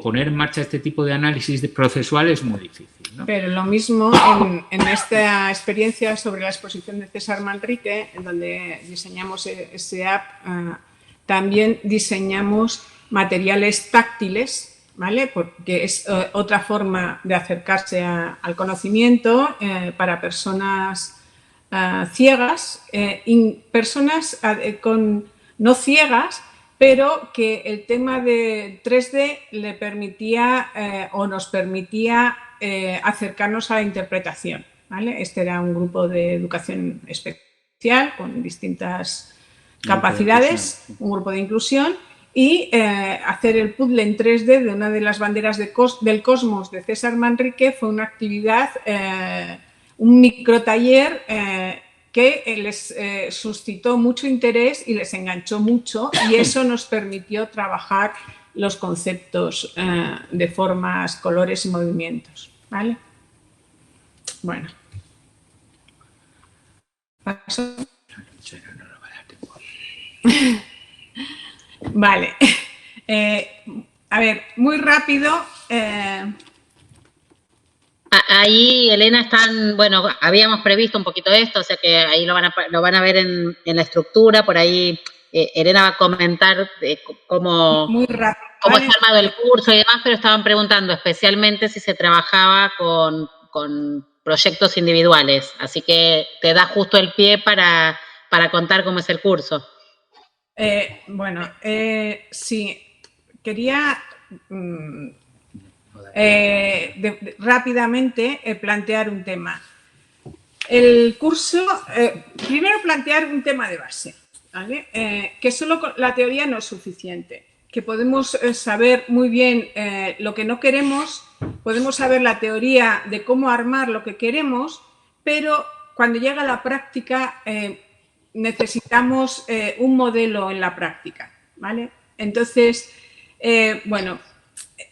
B: poner en marcha este tipo de análisis procesual es muy difícil, ¿no?
D: Pero lo mismo en esta experiencia sobre la exposición de César Manrique, en donde diseñamos ese app, también diseñamos materiales táctiles, ¿vale? Porque es otra forma de acercarse al conocimiento para personas ciegas, personas no ciegas, pero que el tema de 3D le permitía o nos permitía acercarnos a la interpretación, ¿vale? Este era un grupo de educación especial con distintas capacidades, un grupo de inclusión, y hacer el puzzle en 3D de una de las banderas del cosmos de César Manrique fue una actividad, un microtaller que les suscitó mucho interés y les enganchó mucho, y eso nos permitió trabajar los conceptos de formas, colores y movimientos, ¿vale? Bueno. ¿Paso? Vale. A ver, muy rápido.
A: Ahí, Elena, bueno, habíamos previsto un poquito esto, o sea que ahí lo van a ver en la estructura. Por ahí Elena va a comentar cómo está armado el curso y demás, pero estaban preguntando especialmente si se trabajaba con proyectos individuales, así que te da justo el pie para contar cómo es el curso.
D: Bueno, sí, quería rápidamente plantear un tema. El curso, primero plantear un tema de base, ¿vale? Que solo la teoría no es suficiente, que podemos saber muy bien lo que no queremos, podemos saber la teoría de cómo armar lo que queremos, pero cuando llega la práctica, necesitamos un modelo en la práctica, ¿vale? Entonces, bueno,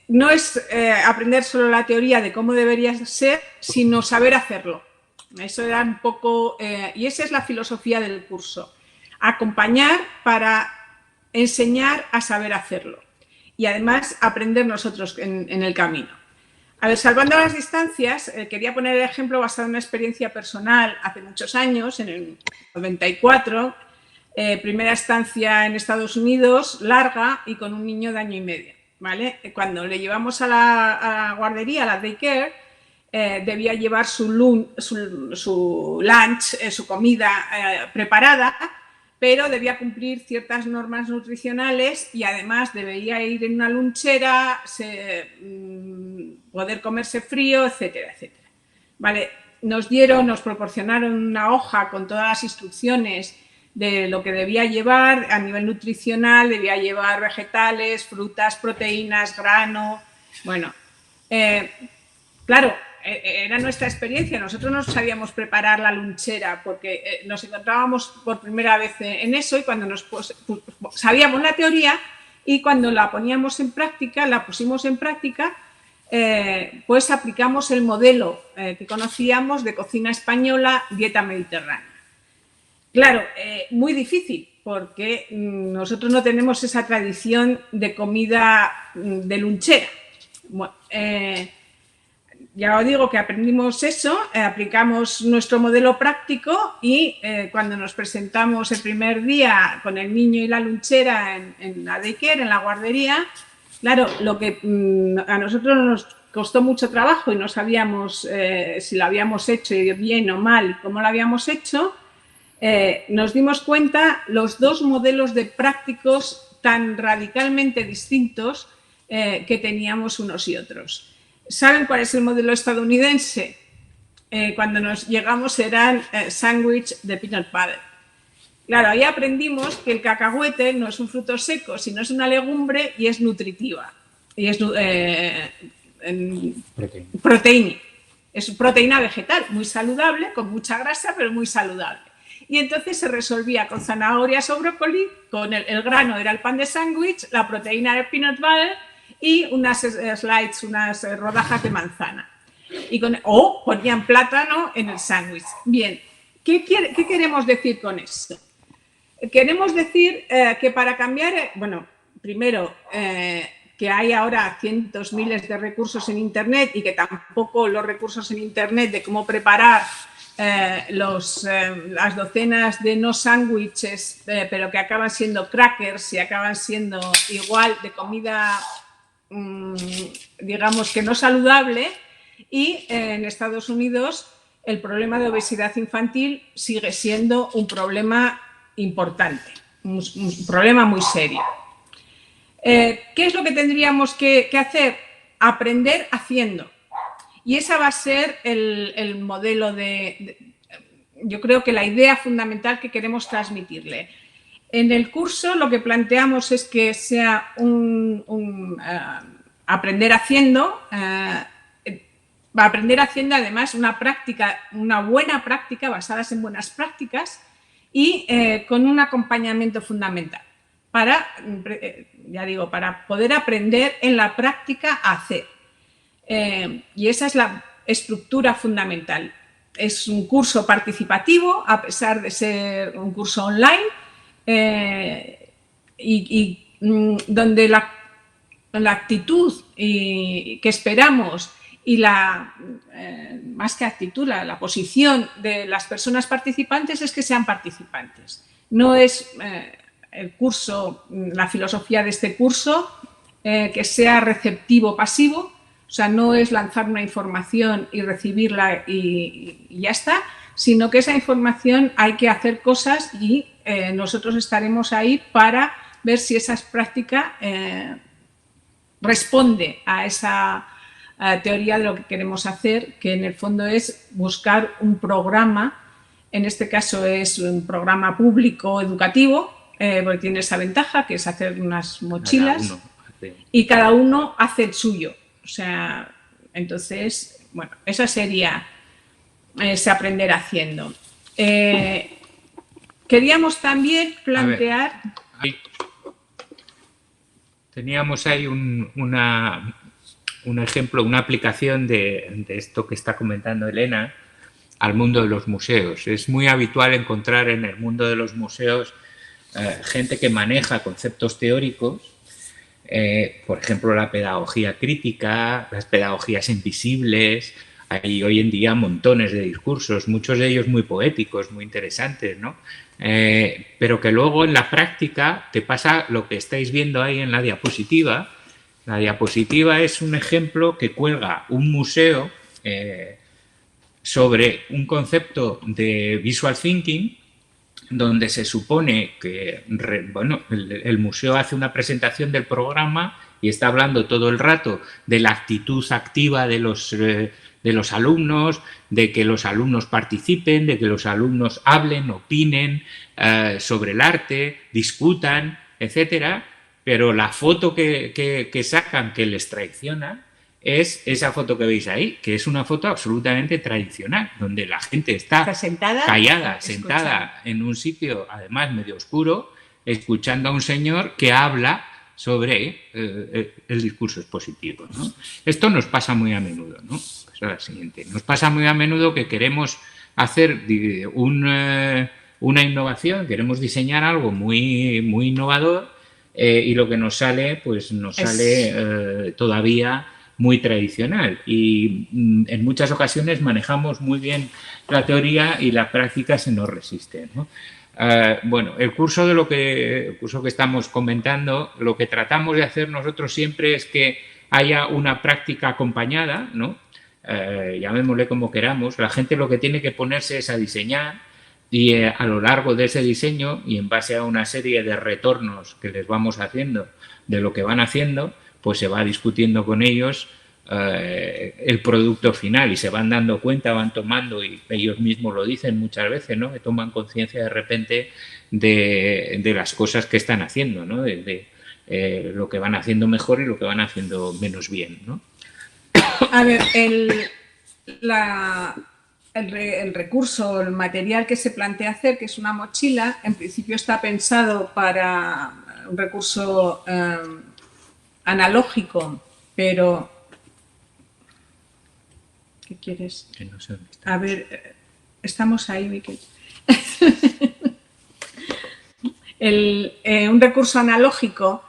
D: no es aprender solo la teoría de cómo debería ser, sino saber hacerlo. Eso era un poco, y esa es la filosofía del curso, acompañar para enseñar a saber hacerlo y además aprender nosotros en el camino. A ver, salvando las distancias, quería poner el ejemplo basado en una experiencia personal hace muchos años, en el 94, primera estancia en Estados Unidos, larga y con un niño de año y medio, ¿vale? Cuando le llevamos a la guardería, a la daycare, debía llevar su lunch, su comida preparada, pero debía cumplir ciertas normas nutricionales y además debería ir en una lunchera, poder comerse frío, etcétera, etcétera. Vale, nos proporcionaron una hoja con todas las instrucciones de lo que debía llevar a nivel nutricional, debía llevar vegetales, frutas, proteínas, grano, bueno, claro, era nuestra experiencia, nosotros no sabíamos preparar la lunchera porque nos encontrábamos por primera vez en eso y cuando sabíamos la teoría y cuando la poníamos en práctica, la pusimos en práctica, pues aplicamos el modelo que conocíamos de cocina española, dieta mediterránea. Claro, muy difícil porque nosotros no tenemos esa tradición de comida de lunchera. Bueno, ya os digo que aprendimos eso, aplicamos nuestro modelo práctico y cuando nos presentamos el primer día con el niño y la lunchera en la daycare, en la guardería, claro, lo que a nosotros nos costó mucho trabajo y no sabíamos si lo habíamos hecho bien o mal, cómo lo habíamos hecho, nos dimos cuenta los dos modelos de prácticos tan radicalmente distintos que teníamos unos y otros. ¿Saben cuál es el modelo estadounidense? Cuando nos llegamos eran sándwich de peanut butter. Claro, ahí aprendimos que el cacahuete no es un fruto seco, sino es una legumbre y es nutritiva. Y es proteína. Es proteína vegetal, muy saludable, con mucha grasa, pero muy saludable. Y entonces se resolvía con zanahorias o brócoli, con el grano era el pan de sándwich, la proteína era el peanut butter, y unas slides, unas rodajas de manzana. O ponían plátano en el sándwich. Bien, ¿qué queremos decir con esto? Queremos decir que para cambiar, bueno, primero, que hay ahora cientos, miles de recursos en Internet y que tampoco los recursos en Internet de cómo preparar las docenas de no sándwiches, pero que acaban siendo crackers y acaban siendo igual de comida digamos que no saludable y en Estados Unidos el problema de obesidad infantil sigue siendo un problema importante, un problema muy serio. ¿Qué es lo que tendríamos que hacer? Aprender haciendo. Y esa va a ser el modelo yo creo que la idea fundamental que queremos transmitirle. En el curso lo que planteamos es que sea aprender haciendo, aprender haciendo además una buena práctica basadas en buenas prácticas y con un acompañamiento fundamental para, ya digo, para poder aprender en la práctica a hacer. Y esa es la estructura fundamental. Es un curso participativo a pesar de ser un curso online. Donde la actitud que esperamos y más que actitud, la posición de las personas participantes es que sean participantes. No es el curso, la filosofía de este curso, que sea receptivo-pasivo, o sea, no es lanzar una información y recibirla y ya está, sino que esa información hay que hacer cosas y nosotros estaremos ahí para ver si esa práctica responde a esa teoría de lo que queremos hacer, que en el fondo es buscar un programa, en este caso es un programa público educativo, porque tiene esa ventaja que es hacer unas mochilas y cada uno hace el suyo. O sea, entonces, bueno, esa sería se aprenderá haciendo. Queríamos también plantear...
B: Teníamos ahí un ejemplo, una aplicación de esto que está comentando Elena al mundo de los museos. Es muy habitual encontrar en el mundo de los museos gente que maneja conceptos teóricos, por ejemplo, la pedagogía crítica, las pedagogías invisibles. Hay hoy en día montones de discursos, muchos de ellos muy poéticos, muy interesantes, ¿no? Pero que luego en la práctica te pasa lo que estáis viendo ahí en la diapositiva. La diapositiva es un ejemplo que cuelga un museo sobre un concepto de visual thinking, donde se supone que el museo hace una presentación del programa y está hablando todo el rato de la actitud activa de los alumnos, de que los alumnos participen, de que los alumnos hablen, opinen sobre el arte, discutan, etcétera. Pero la foto que sacan, que les traiciona, es esa foto que veis ahí, que es una foto absolutamente tradicional, donde la gente está callada, sentada en un sitio, además medio oscuro, escuchando a un señor que habla sobre el discurso expositivo, ¿no? Esto nos pasa muy a menudo, ¿no? Eso es lo siguiente. Nos pasa muy a menudo que queremos hacer una innovación, queremos diseñar algo muy, muy innovador y lo que nos sale, pues nos sale todavía muy tradicional, y en muchas ocasiones manejamos muy bien la teoría y la práctica se nos resiste, ¿no? Bueno, el curso que estamos comentando, lo que tratamos de hacer nosotros siempre es que haya una práctica acompañada, ¿no? Llamémosle como queramos. La gente lo que tiene que ponerse es a diseñar, y a lo largo de ese diseño y en base a una serie de retornos que les vamos haciendo de lo que van haciendo, pues se va discutiendo con ellos el producto final y se van dando cuenta, van tomando, y ellos mismos lo dicen muchas veces, ¿no? Que toman conciencia de repente de las cosas que están haciendo, ¿no? De lo que van haciendo mejor y lo que van haciendo menos bien, ¿no?
D: A ver, el recurso, el material que se plantea hacer, que es una mochila, en principio está pensado para un recurso analógico, pero ¿qué quieres?
B: Que no sé dónde está.
D: A ver, estamos ahí, Miquel. Un recurso analógico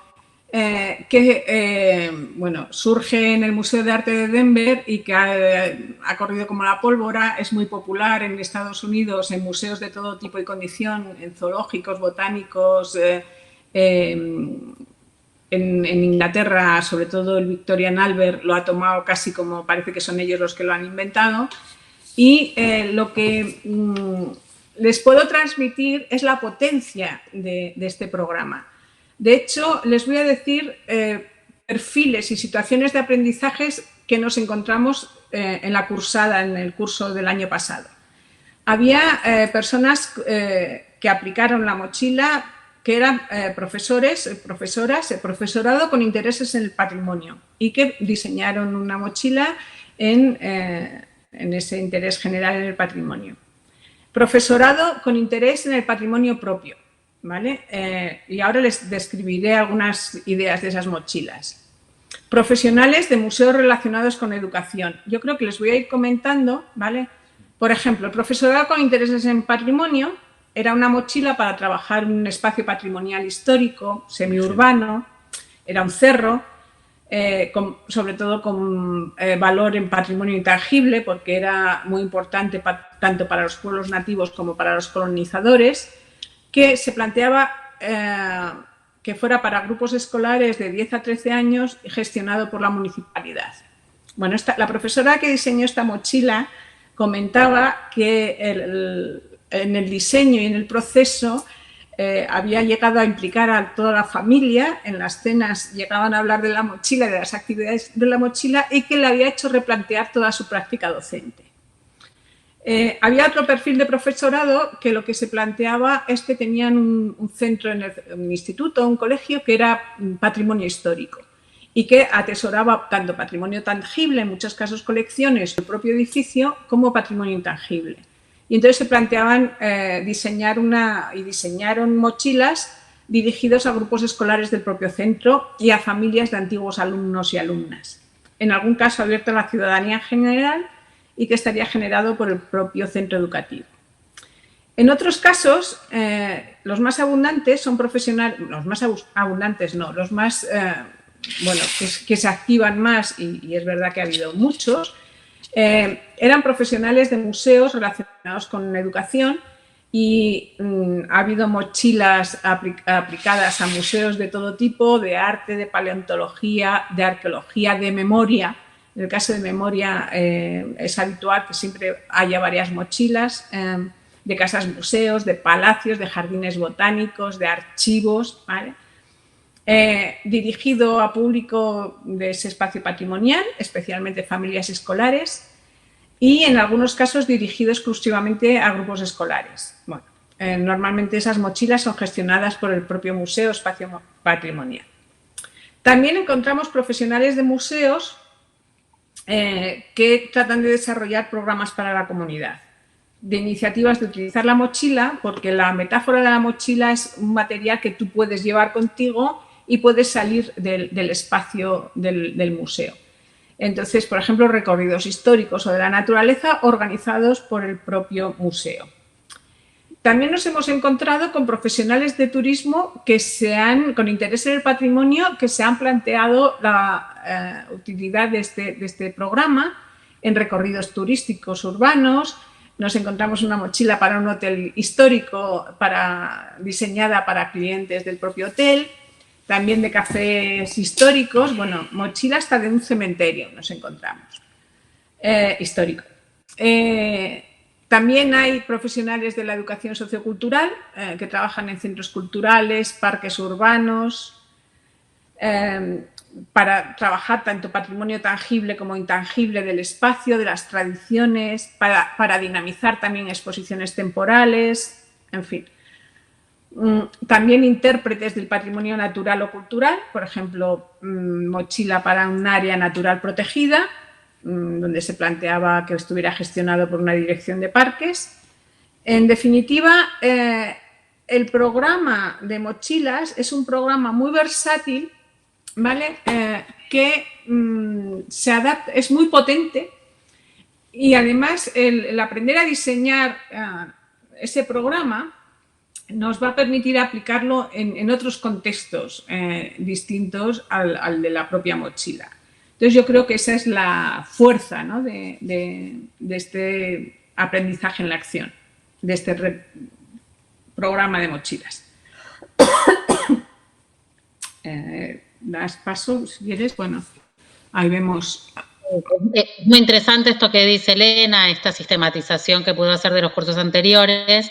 D: que surge en el Museo de Arte de Denver y que ha corrido como la pólvora. Es muy popular en Estados Unidos, en museos de todo tipo y condición, en zoológicos, botánicos, en Inglaterra, sobre todo el Victorian Albert lo ha tomado casi como parece que son ellos los que lo han inventado. Y lo que les puedo transmitir es la potencia de este programa. De hecho, les voy a decir perfiles y situaciones de aprendizajes que nos encontramos en la cursada, en el curso del año pasado. Había personas que aplicaron la mochila, que eran profesores, profesoras, profesorado con intereses en el patrimonio y que diseñaron una mochila en ese interés general en el patrimonio. Profesorado con interés en el patrimonio propio, ¿vale? Y ahora les describiré algunas ideas de esas mochilas. Profesionales de museos relacionados con educación. Yo creo que les voy a ir comentando, ¿vale? Por ejemplo, el profesorado con intereses en patrimonio era una mochila para trabajar en un espacio patrimonial histórico, semiurbano, era un cerro, sobre todo con valor en patrimonio intangible, porque era muy importante tanto para los pueblos nativos como para los colonizadores, que se planteaba que fuera para grupos escolares de 10 a 13 años y gestionado por la municipalidad. Bueno, la profesora que diseñó esta mochila comentaba que en el diseño y en el proceso había llegado a implicar a toda la familia. En las cenas llegaban a hablar de la mochila, de las actividades de la mochila, y que le había hecho replantear toda su práctica docente. Había otro perfil de profesorado que lo que se planteaba es que tenían un centro en un instituto, un colegio, que era patrimonio histórico, y que atesoraba tanto patrimonio tangible, en muchos casos colecciones del propio edificio, como patrimonio intangible. Y entonces se planteaban diseñaron mochilas dirigidos a grupos escolares del propio centro y a familias de antiguos alumnos y alumnas. En algún caso abierto a la ciudadanía en general y que estaría generado por el propio centro educativo. En otros casos, los más abundantes son profesionales, los más abundantes no, los más, que se activan más, y es verdad que ha habido muchos, eran profesionales de museos relacionados con educación y ha habido mochilas aplicadas a museos de todo tipo, de arte, de paleontología, de arqueología, de memoria. En el caso de memoria es habitual que siempre haya varias mochilas, de casas museos, de palacios, de jardines botánicos, de archivos, ¿vale? Dirigido a público de ese espacio patrimonial, especialmente familias escolares, y en algunos casos dirigido exclusivamente a grupos escolares. Bueno, normalmente esas mochilas son gestionadas por el propio museo o espacio patrimonial. También encontramos profesionales de museos que tratan de desarrollar programas para la comunidad, de iniciativas de utilizar la mochila, porque la metáfora de la mochila es un material que tú puedes llevar contigo y puedes salir del espacio del museo. Entonces, por ejemplo, recorridos históricos o de la naturaleza organizados por el propio museo. También nos hemos encontrado con profesionales de turismo con interés en el patrimonio, que se han planteado la utilidad de este programa en recorridos turísticos urbanos. Nos encontramos una mochila para un hotel histórico diseñada para clientes del propio hotel, también de cafés históricos, bueno, mochila hasta de un cementerio nos encontramos, histórico. También hay profesionales de la educación sociocultural que trabajan en centros culturales, parques urbanos, para trabajar tanto patrimonio tangible como intangible del espacio, de las tradiciones, para dinamizar también exposiciones temporales, en fin. También intérpretes del patrimonio natural o cultural, por ejemplo, mochila para un área natural protegida, donde se planteaba que estuviera gestionado por una dirección de parques. En definitiva, el programa de mochilas es un programa muy versátil, ¿vale? Que se adapta, es muy potente, y además el aprender a diseñar ese programa nos va a permitir aplicarlo en otros contextos distintos al de la propia mochila. Entonces yo creo que esa es la fuerza, ¿no?, de este aprendizaje en la acción, de este programa de mochilas. Das paso, si quieres, bueno, ahí vemos.
A: Es muy interesante esto que dice Elena, esta sistematización que pudo hacer de los cursos anteriores,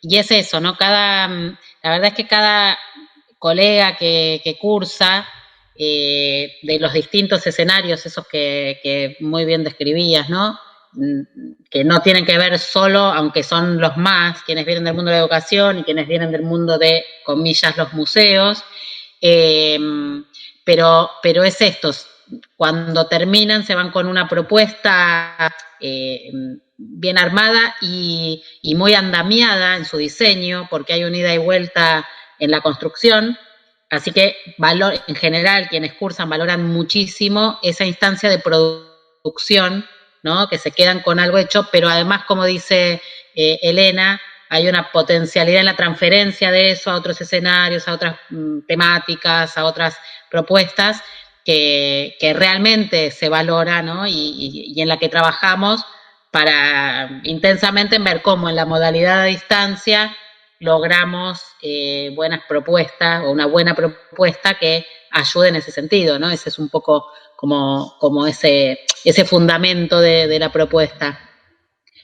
A: y es eso, ¿no? La verdad es que cada colega que cursa, de los distintos escenarios, esos que muy bien describías, ¿no?, que no tienen que ver solo, aunque son los más, quienes vienen del mundo de la educación y quienes vienen del mundo de, comillas, los museos, pero es esto, cuando terminan se van con una propuesta bien armada y muy andamiada en su diseño, porque hay una ida y vuelta en la construcción. Así que en general quienes cursan valoran muchísimo esa instancia de producción, ¿no?, que se quedan con algo hecho, pero además, como dice Elena, hay una potencialidad en la transferencia de eso a otros escenarios, a otras temáticas, a otras propuestas que realmente se valora, ¿no?, y en la que trabajamos intensamente en ver cómo en la modalidad a distancia logramos buenas propuestas o una buena propuesta que ayude en ese sentido, ¿no? Ese es un poco como ese fundamento de la propuesta.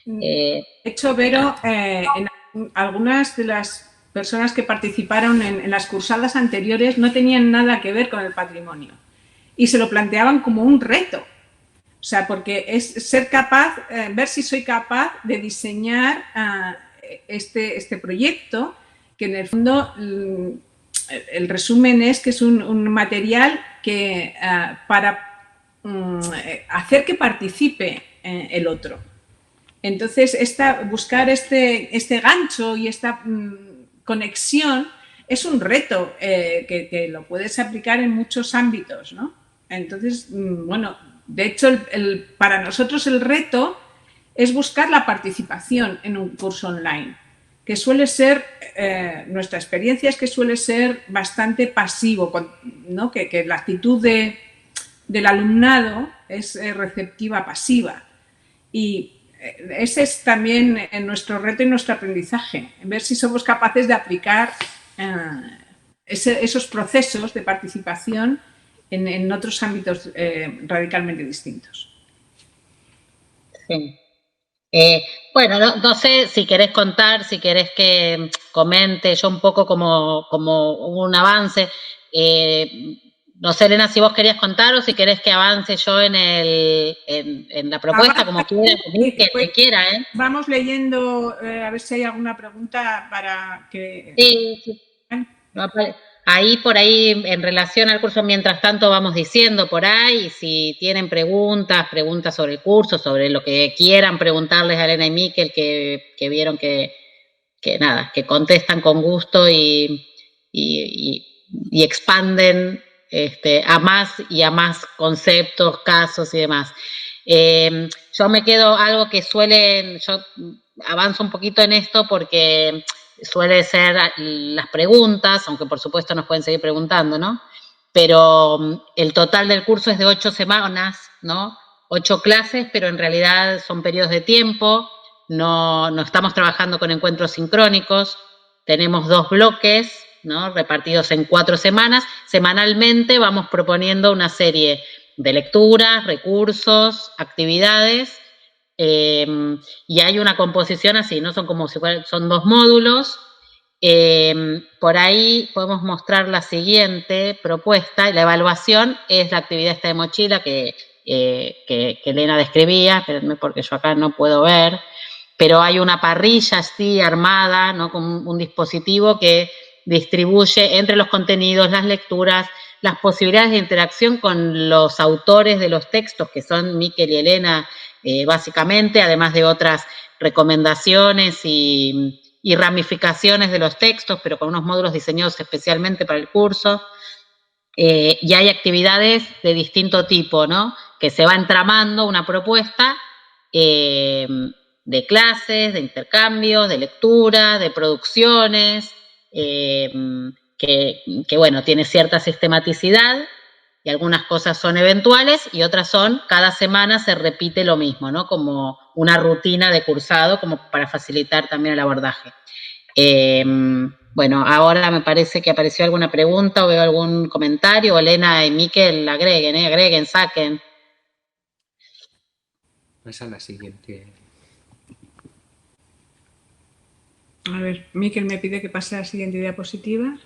D: De hecho, Vero, en algunas de las personas que participaron en las cursadas anteriores no tenían nada que ver con el patrimonio y se lo planteaban como un reto. O sea, porque es ser capaz, ver si soy capaz de diseñar este proyecto, que en el fondo el resumen es que es un material que para hacer que participe el otro. Entonces, buscar este gancho y esta conexión es un reto que lo puedes aplicar en muchos ámbitos, ¿no? Entonces, bueno, de hecho, para nosotros el reto es buscar la participación en un curso online, que suele ser, nuestra experiencia es que suele ser bastante pasivo, ¿no? Que la actitud del alumnado es receptiva pasiva. Y ese es también nuestro reto y nuestro aprendizaje, ver si somos capaces de aplicar esos procesos de participación en otros ámbitos radicalmente distintos.
A: Sí. Bueno, no sé si querés contar, si querés que comente yo un poco como un avance. No sé, Elena, si vos querías contar o si querés que avance yo en la propuesta, como quieras, que quiera, ¿eh?
D: Vamos leyendo, a ver si hay alguna pregunta para que...
A: Sí. Ahí, por ahí, en relación al curso, mientras tanto vamos diciendo por ahí, si tienen preguntas sobre el curso, sobre lo que quieran preguntarles a Elena y Miquel, que vieron que contestan con gusto y expanden a más conceptos, casos y demás. Yo me quedo algo que yo avanzo un poquito en esto porque suele ser las preguntas, aunque por supuesto nos pueden seguir preguntando, ¿no? Pero el total del curso es de 8 semanas, ¿no? 8 clases, pero en realidad son periodos de tiempo, no estamos trabajando con encuentros sincrónicos, tenemos 2 bloques, ¿no? Repartidos en 4 semanas. Semanalmente vamos proponiendo una serie de lecturas, recursos, actividades, y hay una composición así, ¿no? Son como si fueran, son 2 módulos. Por ahí podemos mostrar la siguiente propuesta. La evaluación es la actividad esta de mochila que Elena describía, espérenme porque yo acá no puedo ver, pero hay una parrilla así armada, ¿no? Con un dispositivo que distribuye entre los contenidos, las lecturas, las posibilidades de interacción con los autores de los textos, que son Miquel y Elena, básicamente, además de otras recomendaciones y ramificaciones de los textos, pero con unos módulos diseñados especialmente para el curso. Y hay actividades de distinto tipo, ¿no? Que se va entramando una propuesta de clases, de intercambios, de lectura, de producciones, que bueno, tiene cierta sistematicidad y algunas cosas son eventuales y otras son, cada semana se repite lo mismo, ¿no? Como una rutina de cursado, como para facilitar también el abordaje. Bueno, ahora me parece que apareció alguna pregunta o veo algún comentario. Elena y Miquel agreguen, saquen.
B: Pasa a la siguiente.
D: A ver, Miquel me pide que pase a la siguiente diapositiva.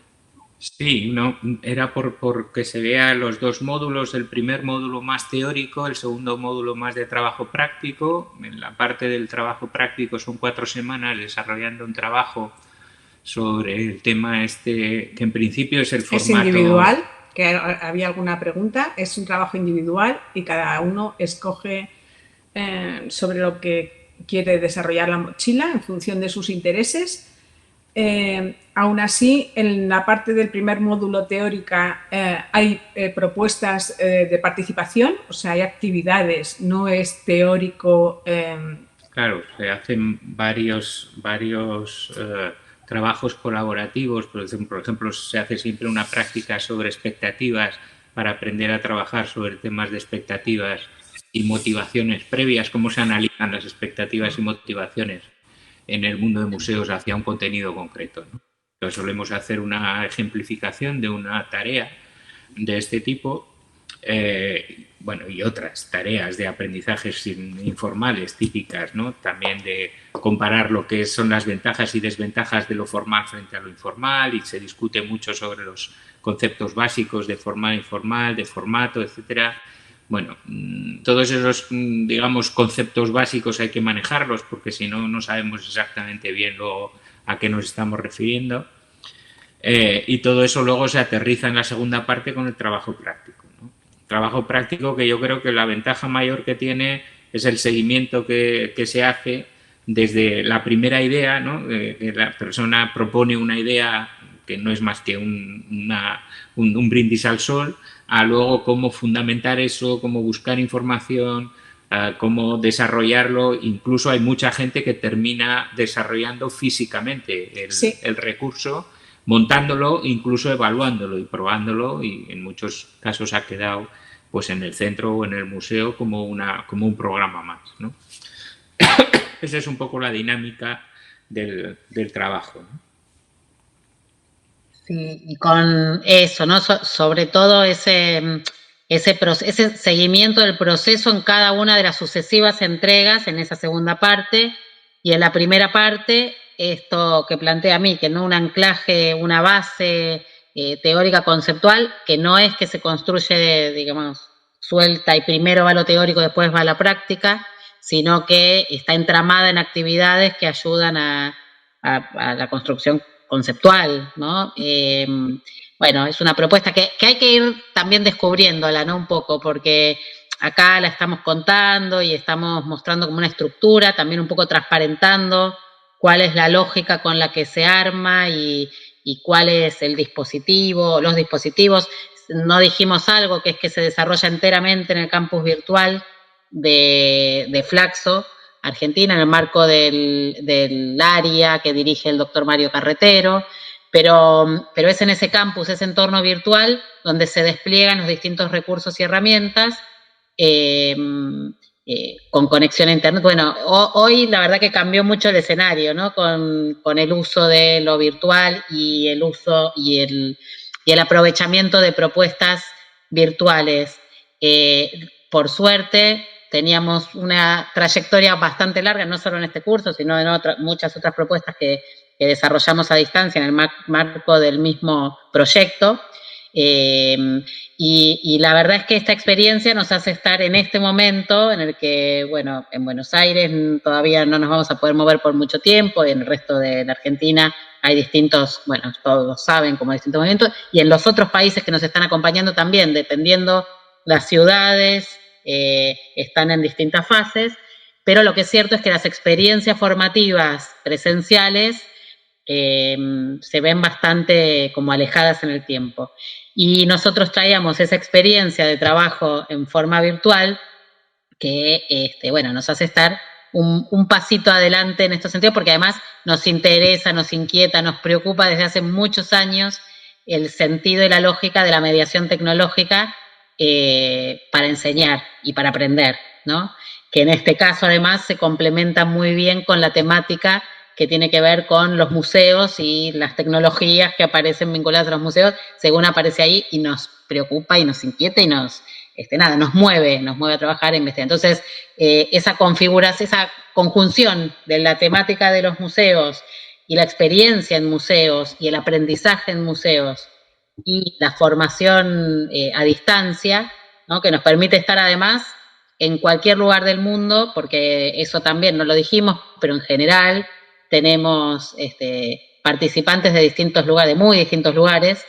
B: Sí, no, era por que se vean los 2 módulos, el primer módulo más teórico, el segundo módulo más de trabajo práctico. En la parte del trabajo práctico son 4 semanas desarrollando un trabajo sobre el tema que en principio es el formato...
D: Es individual, que había alguna pregunta, es un trabajo individual y cada uno escoge sobre lo que quiere desarrollar la mochila en función de sus intereses. Aún así, en la parte del primer módulo teórica hay propuestas de participación, o sea, hay actividades, no es teórico.
B: Claro, se hacen varios trabajos colaborativos, por ejemplo, se hace siempre una práctica sobre expectativas para aprender a trabajar sobre temas de expectativas y motivaciones previas, cómo se analizan las expectativas y motivaciones en el mundo de museos hacia un contenido concreto, ¿no? Entonces solemos hacer una ejemplificación de una tarea de este tipo, bueno, y otras tareas de aprendizajes informales típicas, ¿no? También de comparar lo que son las ventajas y desventajas de lo formal frente a lo informal, y se discute mucho sobre los conceptos básicos de formal, informal, de formato, etcétera. Bueno, todos esos, digamos, conceptos básicos hay que manejarlos porque si no, no sabemos exactamente bien a qué nos estamos refiriendo. Y todo eso luego se aterriza en la segunda parte con el trabajo práctico, ¿no? Trabajo práctico que yo creo que la ventaja mayor que tiene es el seguimiento que se hace desde la primera idea, ¿no? Que la persona propone una idea que no es más que un brindis al sol, a luego cómo fundamentar eso, cómo buscar información, cómo desarrollarlo. Incluso hay mucha gente que termina desarrollando físicamente el recurso, montándolo, incluso evaluándolo y probándolo, y en muchos casos ha quedado pues en el centro o en el museo como un programa más, ¿no? Esa es un poco la dinámica del trabajo, ¿no?
A: Sí, y con eso, ¿no? Sobre todo ese seguimiento del proceso en cada una de las sucesivas entregas en esa segunda parte, y en la primera parte esto que plantea a mí, que no un anclaje, una base teórica conceptual, que no es que se construye, digamos, suelta y primero va lo teórico, después va la práctica, sino que está entramada en actividades que ayudan a la construcción conceptual, ¿no? Bueno, es una propuesta que hay que ir también descubriéndola, ¿no? Un poco, porque acá la estamos contando y estamos mostrando como una estructura, también un poco transparentando cuál es la lógica con la que se arma y cuál es el dispositivo, los dispositivos. No dijimos algo, que es que se desarrolla enteramente en el campus virtual de Flaxo, Argentina, en el marco del área que dirige el doctor Mario Carretero, pero es en ese campus, ese entorno virtual, donde se despliegan los distintos recursos y herramientas con conexión a Internet. Bueno, hoy la verdad que cambió mucho el escenario, ¿no? Con el uso de lo virtual y el uso y el aprovechamiento de propuestas virtuales. Por suerte, teníamos una trayectoria bastante larga, no solo en este curso, sino en muchas otras propuestas que desarrollamos a distancia en el marco del mismo proyecto. Y la verdad es que esta experiencia nos hace estar en este momento en el que, bueno, en Buenos Aires todavía no nos vamos a poder mover por mucho tiempo, y en el resto de la Argentina hay distintos, bueno, todos saben, como distintos movimientos, y en los otros países que nos están acompañando también, dependiendo las ciudades, están en distintas fases, pero lo que es cierto es que las experiencias formativas presenciales se ven bastante como alejadas en el tiempo. Y nosotros traíamos esa experiencia de trabajo en forma virtual que, bueno, nos hace estar un pasito adelante en estos sentidos, porque además nos interesa, nos inquieta, nos preocupa desde hace muchos años el sentido y la lógica de la mediación tecnológica para enseñar y para aprender, ¿no? Que en este caso además se complementa muy bien con la temática que tiene que ver con los museos y las tecnologías que aparecen vinculadas a los museos, según aparece ahí, y nos preocupa y nos inquieta y nos mueve a trabajar e investigar. Entonces, esa configuración, esa conjunción de la temática de los museos y la experiencia en museos y el aprendizaje en museos y la formación a distancia, ¿no? Que nos permite estar además en cualquier lugar del mundo, porque eso también no lo dijimos, pero en general tenemos participantes de distintos lugares, de muy distintos lugares,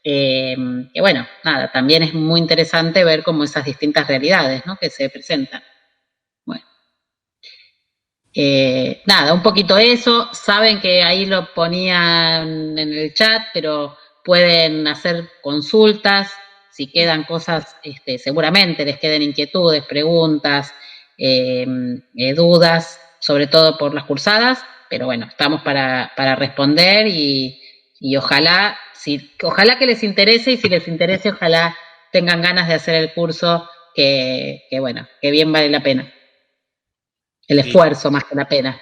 A: que bueno, nada, también es muy interesante ver cómo esas distintas realidades, ¿no? Que se presentan. Bueno. Nada, un poquito eso. Saben que ahí lo ponían en el chat, pero pueden hacer consultas. Si quedan cosas, seguramente les queden inquietudes, preguntas, dudas, sobre todo por las cursadas. Pero bueno, estamos para responder y ojalá que les interese, y si les interese, ojalá tengan ganas de hacer el curso que bueno, que bien vale la pena. El esfuerzo más que la pena.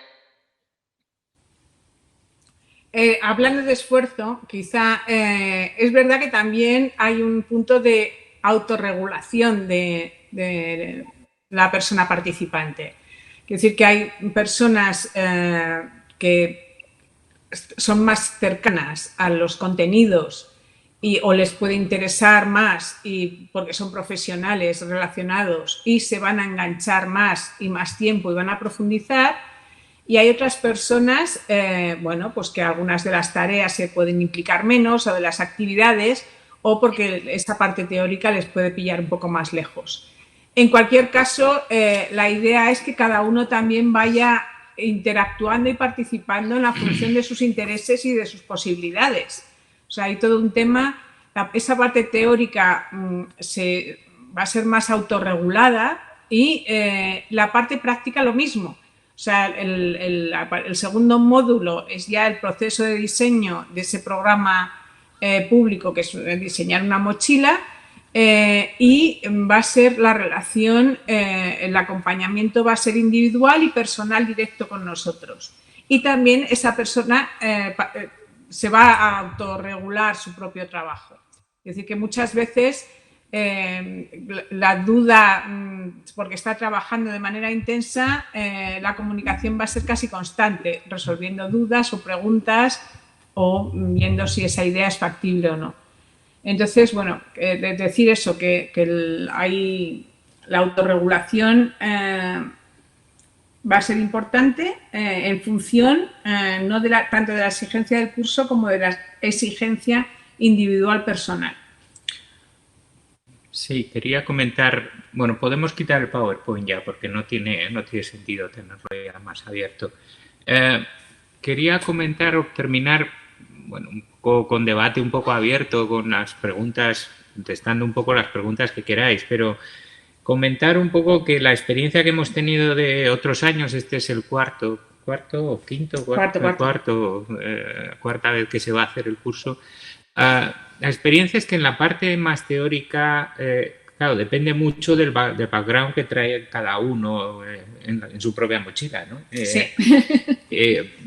D: Hablando de esfuerzo, quizá es verdad que también hay un punto de autorregulación de la persona participante. Es decir, que hay personas que son más cercanas a los contenidos o les puede interesar más porque son profesionales relacionados y se van a enganchar más y más tiempo y van a profundizar. Y hay otras personas, bueno, pues que algunas de las tareas se pueden implicar menos o de las actividades, o porque esta parte teórica les puede pillar un poco más lejos. En cualquier caso, la idea es que cada uno también vaya interactuando y participando en la función de sus intereses y de sus posibilidades. O sea, hay todo un tema, esa parte teórica va a ser más autorregulada y la parte práctica lo mismo. O sea, el segundo módulo es ya el proceso de diseño de ese programa público, que es diseñar una mochila, y va a ser la relación, el acompañamiento va a ser individual y personal directo con nosotros. Y también esa persona se va a autorregular su propio trabajo. Es decir, que muchas veces la duda, porque está trabajando de manera intensa, la comunicación va a ser casi constante, resolviendo dudas o preguntas o viendo si esa idea es factible o no. Entonces, bueno, decir eso, que hay la autorregulación va a ser importante en función no tanto de la exigencia del curso como de la exigencia individual personal.
B: Sí, quería comentar, bueno, podemos quitar el PowerPoint ya porque no tiene sentido tenerlo ya más abierto. Quería comentar o terminar, bueno, un poco con debate un poco abierto, con las preguntas, contestando un poco las preguntas que queráis, pero comentar un poco que la experiencia que hemos tenido de otros años, este es el cuarta vez que se va a hacer el curso. La experiencia es que en la parte más teórica, claro, depende mucho del background que trae cada uno en su propia mochila, ¿no?
D: Sí.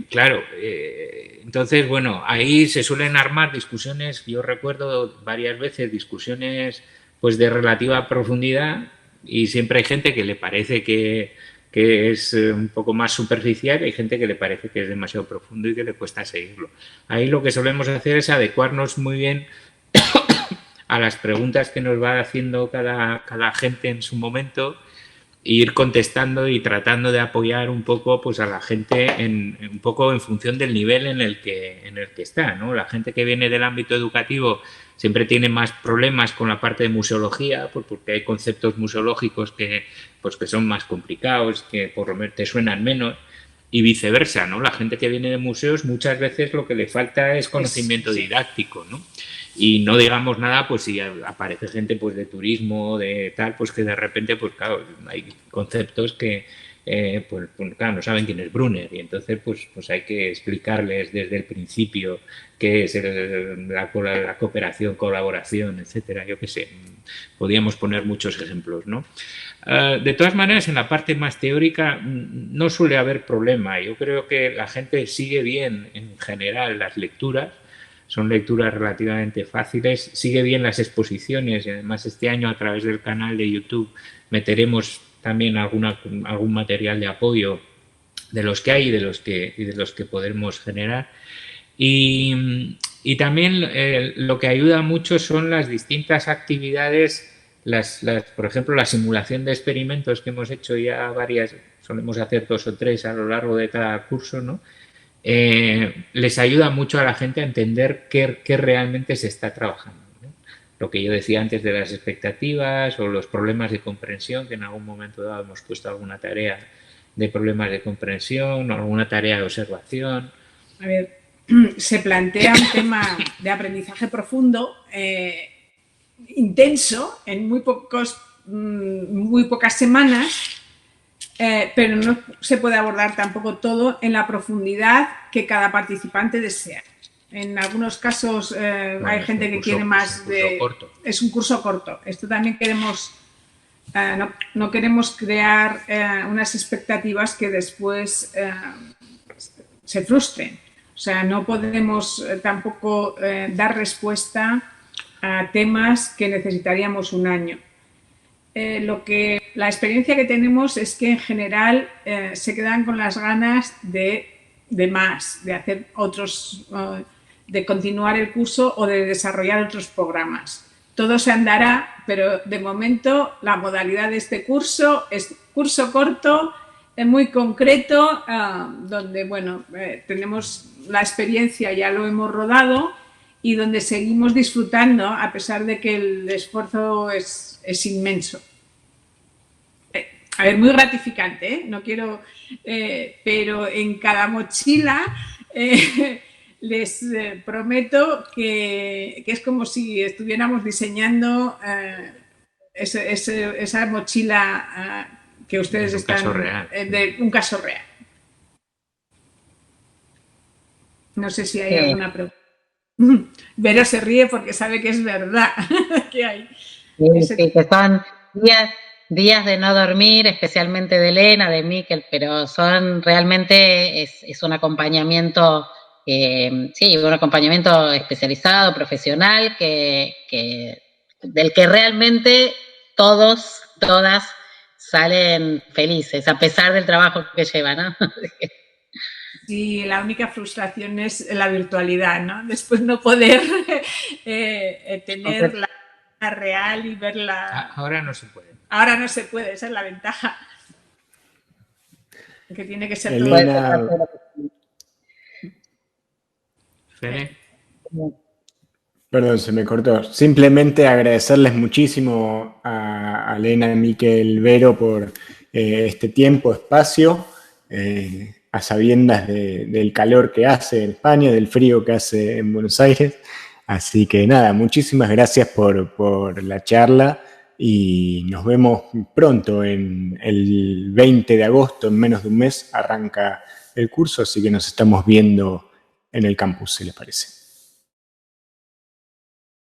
B: Claro, entonces, bueno, ahí se suelen armar discusiones, yo recuerdo varias veces discusiones pues de relativa profundidad y siempre hay gente que le parece que es un poco más superficial y hay gente que le parece que es demasiado profundo y que le cuesta seguirlo. Ahí lo que solemos hacer es adecuarnos muy bien a las preguntas que nos va haciendo cada gente en su momento e ir contestando y tratando de apoyar un poco pues a la gente un poco en función del nivel en el que está, ¿no? La gente que viene del ámbito educativo siempre tiene más problemas con la parte de museología, pues porque hay conceptos museológicos que son más complicados, que por lo menos te suenan menos, y viceversa, ¿no? La gente que viene de museos muchas veces lo que le falta es conocimiento didáctico, ¿no? Y no digamos nada, pues si aparece gente pues de turismo, de tal, pues que de repente, pues claro, hay conceptos que pues claro, no saben quién es Brunner y entonces pues hay que explicarles desde el principio qué es la cooperación, colaboración, etcétera, yo qué sé, podríamos poner muchos ejemplos, ¿no? De todas maneras, en la parte más teórica no suele haber problema, yo creo que la gente sigue bien en general las lecturas, son lecturas relativamente fáciles, sigue bien las exposiciones y además este año a través del canal de YouTube meteremos también algún material de apoyo de los que hay y de los que podremos generar. Y también lo que ayuda mucho son las distintas actividades, por ejemplo, la simulación de experimentos que hemos hecho ya varias, solemos hacer 2 o 3 a lo largo de cada curso, ¿no? Les ayuda mucho a la gente a entender qué realmente se está trabajando, ¿no? Lo que yo decía antes de las expectativas o los problemas de comprensión, que en algún momento dado hemos puesto alguna tarea de problemas de comprensión o alguna tarea de observación.
D: A ver, se plantea un tema de aprendizaje profundo, intenso, en muy pocas semanas, pero no se puede abordar tampoco todo en la profundidad que cada participante desea. En algunos casos hay gente que quiere más de... Es un curso corto. Esto también queremos... no queremos crear unas expectativas que después se frustren. O sea, no podemos tampoco dar respuesta a temas que necesitaríamos un año. La experiencia que tenemos es que en general se quedan con las ganas de más, de hacer otros, de continuar el curso o de desarrollar otros programas. Todo se andará, pero de momento la modalidad de este curso es curso corto muy concreto, donde, bueno, tenemos la experiencia, ya lo hemos rodado, y donde seguimos disfrutando a pesar de que el esfuerzo es inmenso. A ver, muy gratificante, ¿eh? No quiero, pero en cada mochila les prometo que es como si estuviéramos diseñando esa mochila que ustedes están...
B: Caso real.
D: De un caso real. No sé si hay alguna pregunta. Vero se ríe porque sabe que es verdad que hay.
A: Sí, que son días de no dormir, especialmente de Elena, de Miquel, pero son realmente, es un acompañamiento, sí, un acompañamiento especializado, profesional, del que realmente todas salen felices, a pesar del trabajo que llevan, ¿no?
D: Sí, la única frustración es la virtualidad, ¿no? Después no poder tener la real y verla.
B: Ahora no se puede.
D: Ahora no se puede, esa es la ventaja. Que tiene que ser
C: Elena,
D: todo.
B: Fede.
C: perdón, se me cortó. Simplemente agradecerles muchísimo a Elena, Miquel, Vero por este tiempo, espacio, a sabiendas del calor que hace en España, del frío que hace en Buenos Aires. Así que nada, muchísimas gracias por la charla y nos vemos pronto. En el 20 de agosto, en menos de un mes, arranca el curso, así que nos estamos viendo en el campus, si les parece.